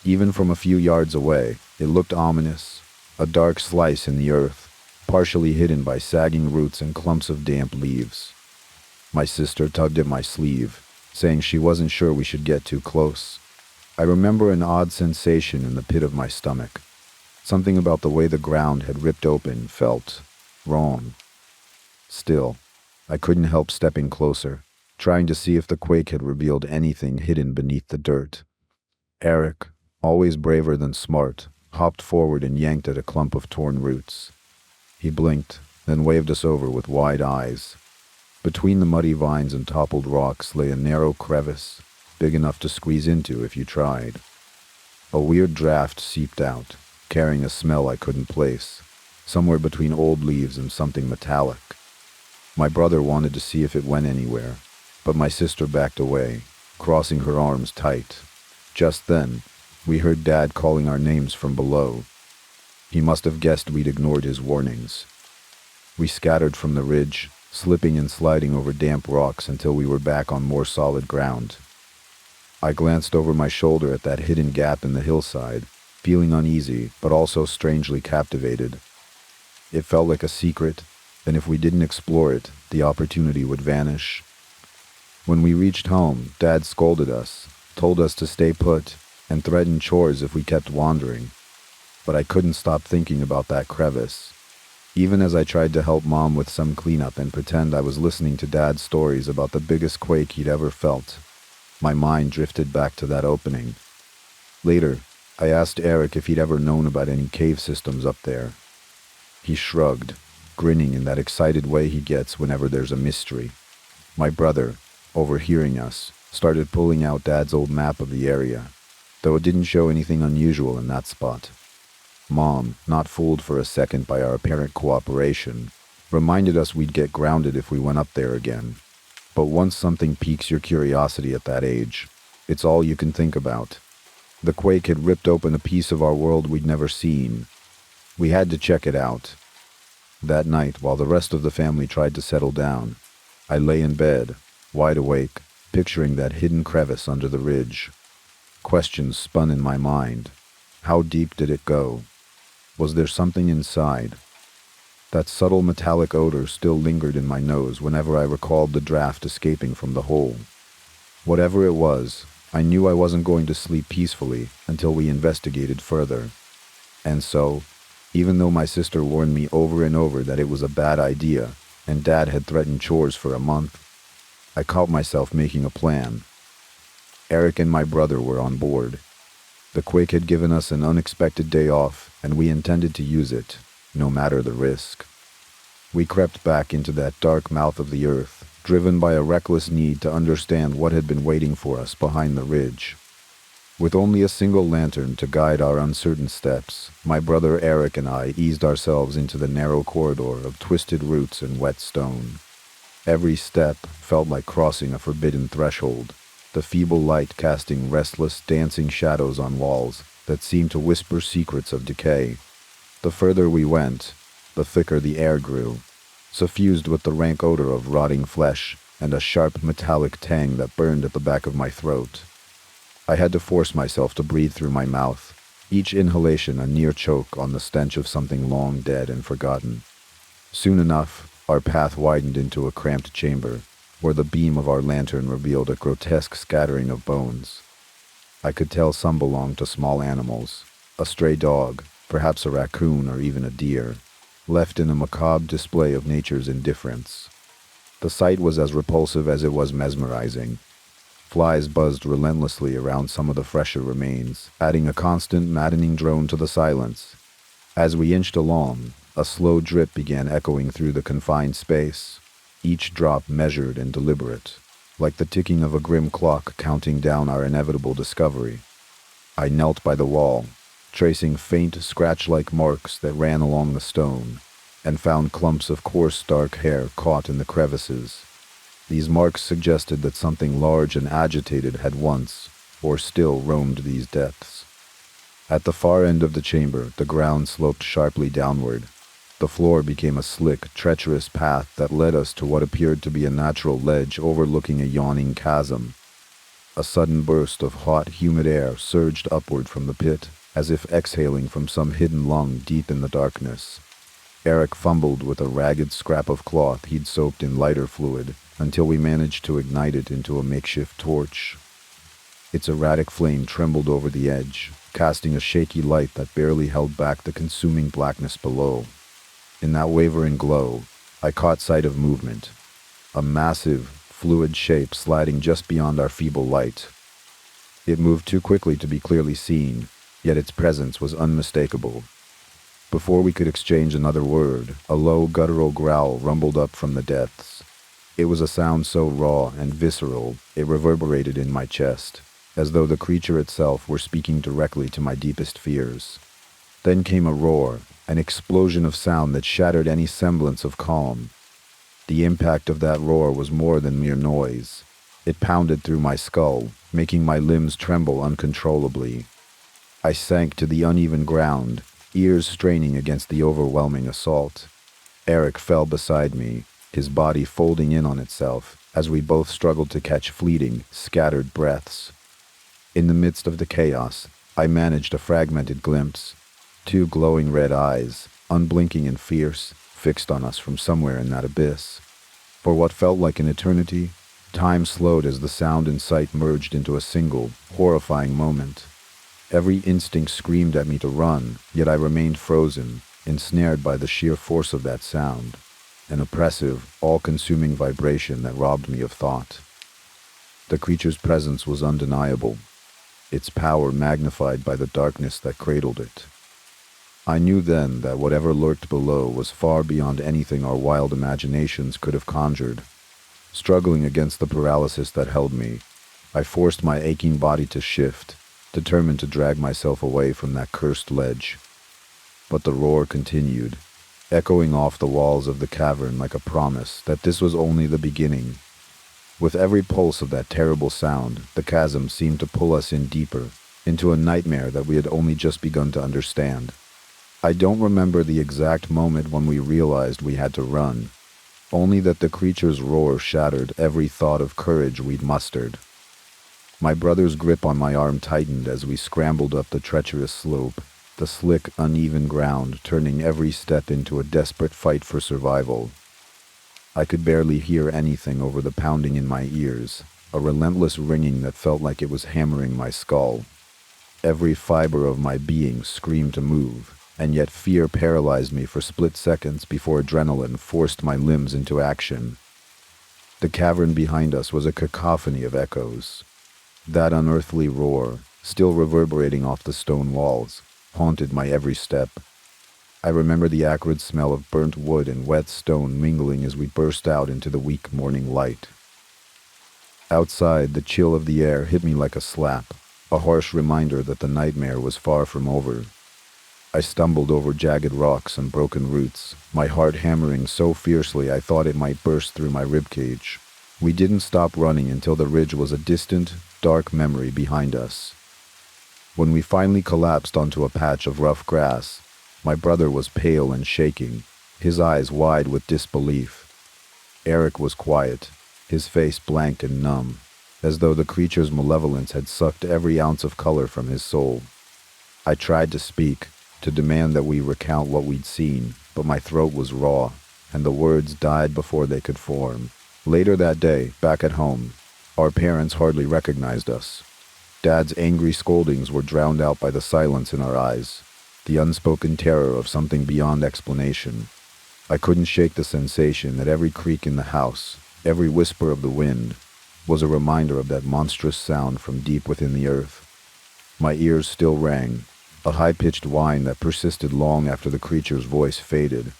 Even from a few yards away, it looked ominous, a dark slice in the earth, partially hidden by sagging roots and clumps of damp leaves. My sister tugged at my sleeve, saying she wasn't sure we should get too close. I remember an odd sensation in the pit of my stomach. Something about the way the ground had ripped open felt wrong. Still, I couldn't help stepping closer, trying to see if the quake had revealed anything hidden beneath the dirt. Eric, always braver than smart, hopped forward and yanked at a clump of torn roots. He blinked, then waved us over with wide eyes. Between the muddy vines and toppled rocks lay a narrow crevice, big enough to squeeze into if you tried. A weird draft seeped out, carrying a smell I couldn't place, somewhere between old leaves and something metallic. My brother wanted to see if it went anywhere, but my sister backed away, crossing her arms tight. Just then, we heard Dad calling our names from below. He must have guessed we'd ignored his warnings. We scattered from the ridge, slipping and sliding over damp rocks until we were back on more solid ground. I glanced over my shoulder at that hidden gap in the hillside, feeling uneasy, but also strangely captivated. It felt like a secret, and if we didn't explore it, the opportunity would vanish. When we reached home, Dad scolded us, told us to stay put, and threatened chores if we kept wandering. But I couldn't stop thinking about that crevice. Even as I tried to help Mom with some cleanup and pretend I was listening to Dad's stories about the biggest quake he'd ever felt, my mind drifted back to that opening. Later, I asked Eric if he'd ever known about any cave systems up there. He shrugged, grinning in that excited way he gets whenever there's a mystery. My brother, overhearing us, started pulling out Dad's old map of the area, though it didn't show anything unusual in that spot. Mom, not fooled for a second by our apparent cooperation, reminded us we'd get grounded if we went up there again. But once something piques your curiosity at that age, it's all you can think about. The quake had ripped open a piece of our world we'd never seen. We had to check it out. That night, while the rest of the family tried to settle down, I lay in bed, wide awake, picturing that hidden crevice under the ridge. Questions spun in my mind. How deep did it go? Was there something inside? That subtle metallic odor still lingered in my nose whenever I recalled the draft escaping from the hole. Whatever it was, I knew I wasn't going to sleep peacefully until we investigated further. And so, even though my sister warned me over and over that it was a bad idea, and Dad had threatened chores for a month, I caught myself making a plan. Eric and my brother were on board. The quake had given us an unexpected day off, and we intended to use it, no matter the risk. We crept back into that dark mouth of the earth, driven by a reckless need to understand what had been waiting for us behind the ridge. With only a single lantern to guide our uncertain steps, my brother Eric and I eased ourselves into the narrow corridor of twisted roots and wet stone. Every step felt like crossing a forbidden threshold, the feeble light casting restless, dancing shadows on walls that seemed to whisper secrets of decay. The further we went, the thicker the air grew, suffused with the rank odor of rotting flesh and a sharp metallic tang that burned at the back of my throat. I had to force myself to breathe through my mouth, each inhalation a near choke on the stench of something long dead and forgotten. Soon enough, our path widened into a cramped chamber, where the beam of our lantern revealed a grotesque scattering of bones. I could tell some belonged to small animals, a stray dog, perhaps a raccoon or even a deer, left in a macabre display of nature's indifference. The sight was as repulsive as it was mesmerizing. Flies buzzed relentlessly around some of the fresher remains, adding a constant, maddening drone to the silence. As we inched along, a slow drip began echoing through the confined space, each drop measured and deliberate, like the ticking of a grim clock counting down our inevitable discovery. I knelt by the wall, tracing faint, scratch-like marks that ran along the stone, and found clumps of coarse, dark hair caught in the crevices. These marks suggested that something large and agitated had once, or still, roamed these depths. At the far end of the chamber, the ground sloped sharply downward. The floor became a slick, treacherous path that led us to what appeared to be a natural ledge overlooking a yawning chasm. A sudden burst of hot, humid air surged upward from the pit, as if exhaling from some hidden lung deep in the darkness. Eric fumbled with a ragged scrap of cloth he'd soaked in lighter fluid, until we managed to ignite it into a makeshift torch. Its erratic flame trembled over the edge, casting a shaky light that barely held back the consuming blackness below. In that wavering glow, I caught sight of movement, a massive, fluid shape sliding just beyond our feeble light. It moved too quickly to be clearly seen, yet its presence was unmistakable. Before we could exchange another word, a low, guttural growl rumbled up from the depths. It was a sound so raw and visceral, it reverberated in my chest, as though the creature itself were speaking directly to my deepest fears. Then came a roar, an explosion of sound that shattered any semblance of calm. The impact of that roar was more than mere noise. It pounded through my skull, making my limbs tremble uncontrollably. I sank to the uneven ground, ears straining against the overwhelming assault. Eric fell beside me, his body folding in on itself, as we both struggled to catch fleeting, scattered breaths. In the midst of the chaos, I managed a fragmented glimpse. Two glowing red eyes, unblinking and fierce, fixed on us from somewhere in that abyss. For what felt like an eternity, time slowed as the sound and sight merged into a single, horrifying moment. Every instinct screamed at me to run, yet I remained frozen, ensnared by the sheer force of that sound, an oppressive, all-consuming vibration that robbed me of thought. The creature's presence was undeniable, its power magnified by the darkness that cradled it. I knew then that whatever lurked below was far beyond anything our wild imaginations could have conjured. Struggling against the paralysis that held me, I forced my aching body to shift, determined to drag myself away from that cursed ledge. But the roar continued, echoing off the walls of the cavern like a promise that this was only the beginning. With every pulse of that terrible sound, the chasm seemed to pull us in deeper, into a nightmare that we had only just begun to understand. I don't remember the exact moment when we realized we had to run, only that the creature's roar shattered every thought of courage we'd mustered. My brother's grip on my arm tightened as we scrambled up the treacherous slope, the slick, uneven ground turning every step into a desperate fight for survival. I could barely hear anything over the pounding in my ears, a relentless ringing that felt like it was hammering my skull. Every fiber of my being screamed to move, and yet fear paralyzed me for split seconds before adrenaline forced my limbs into action. The cavern behind us was a cacophony of echoes. That unearthly roar, still reverberating off the stone walls, haunted my every step. I remember the acrid smell of burnt wood and wet stone mingling as we burst out into the weak morning light. Outside, the chill of the air hit me like a slap, a harsh reminder that the nightmare was far from over. I stumbled over jagged rocks and broken roots, my heart hammering so fiercely I thought it might burst through my ribcage. We didn't stop running until the ridge was a distant, dark memory behind us. When we finally collapsed onto a patch of rough grass, My brother was pale and shaking, his eyes wide with disbelief. Eric was quiet, his face blank and numb, as though the creature's malevolence had sucked every ounce of color from his soul. I tried to speak, to demand that we recount what we'd seen, but my throat was raw, and the words died before they could form. Later that day, back at home, our parents hardly recognized us. Dad's angry scoldings were drowned out by the silence in our eyes, the unspoken terror of something beyond explanation. I couldn't shake the sensation that every creak in the house, every whisper of the wind, was a reminder of that monstrous sound from deep within the earth. My ears still rang, a high-pitched whine that persisted long after the creature's voice faded.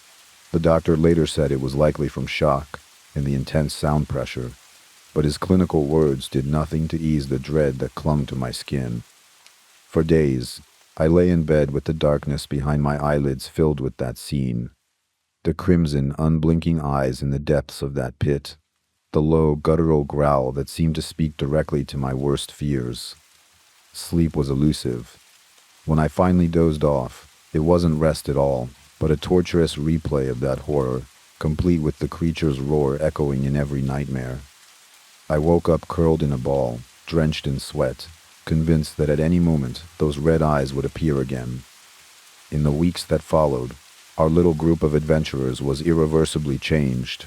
The doctor later said it was likely from shock and the intense sound pressure, but his clinical words did nothing to ease the dread that clung to my skin. For days, I lay in bed with the darkness behind my eyelids filled with that scene. The crimson, unblinking eyes in the depths of that pit, the low, guttural growl that seemed to speak directly to my worst fears. Sleep was elusive. When I finally dozed off, it wasn't rest at all, but a torturous replay of that horror, complete with the creature's roar echoing in every nightmare. I woke up curled in a ball, drenched in sweat, convinced that at any moment those red eyes would appear again. In the weeks that followed, our little group of adventurers was irreversibly changed.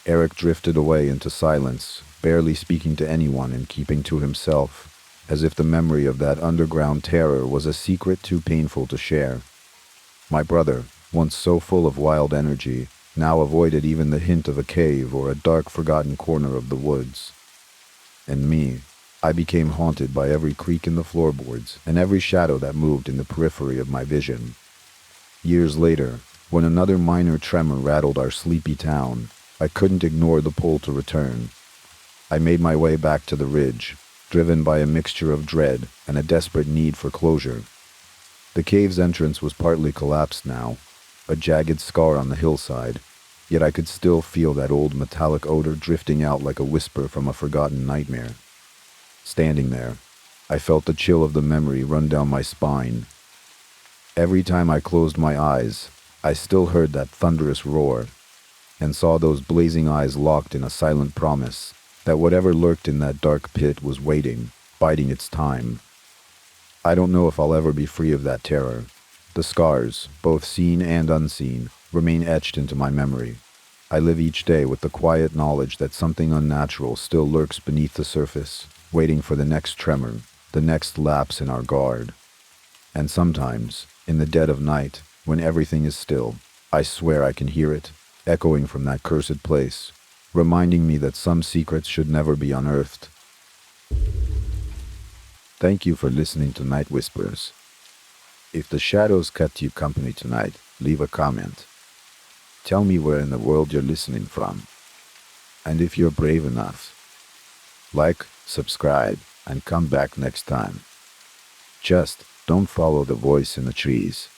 Eric drifted away into silence, barely speaking to anyone and keeping to himself, as if the memory of that underground terror was a secret too painful to share. My brother, once so full of wild energy, now avoided even the hint of a cave or a dark forgotten corner of the woods. And me, I became haunted by every creak in the floorboards and every shadow that moved in the periphery of my vision. Years later, when another minor tremor rattled our sleepy town, I couldn't ignore the pull to return. I made my way back to the ridge, driven by a mixture of dread and a desperate need for closure. The cave's entrance was partly collapsed now, a jagged scar on the hillside, yet I could still feel that old metallic odor drifting out like a whisper from a forgotten nightmare. Standing there, I felt the chill of the memory run down my spine. Every time I closed my eyes, I still heard that thunderous roar, and saw those blazing eyes locked in a silent promise that whatever lurked in that dark pit was waiting, biding its time. I don't know if I'll ever be free of that terror. The scars, both seen and unseen, remain etched into my memory. I live each day with the quiet knowledge that something unnatural still lurks beneath the surface, waiting for the next tremor, the next lapse in our guard. And sometimes, in the dead of night, when everything is still, I swear I can hear it, echoing from that cursed place, reminding me that some secrets should never be unearthed. Thank you for listening to Night Whispers. If the shadows kept you company tonight, leave a comment. Tell me where in the world you're listening from. And if you're brave enough, like, subscribe, and come back next time. Just don't follow the voice in the trees.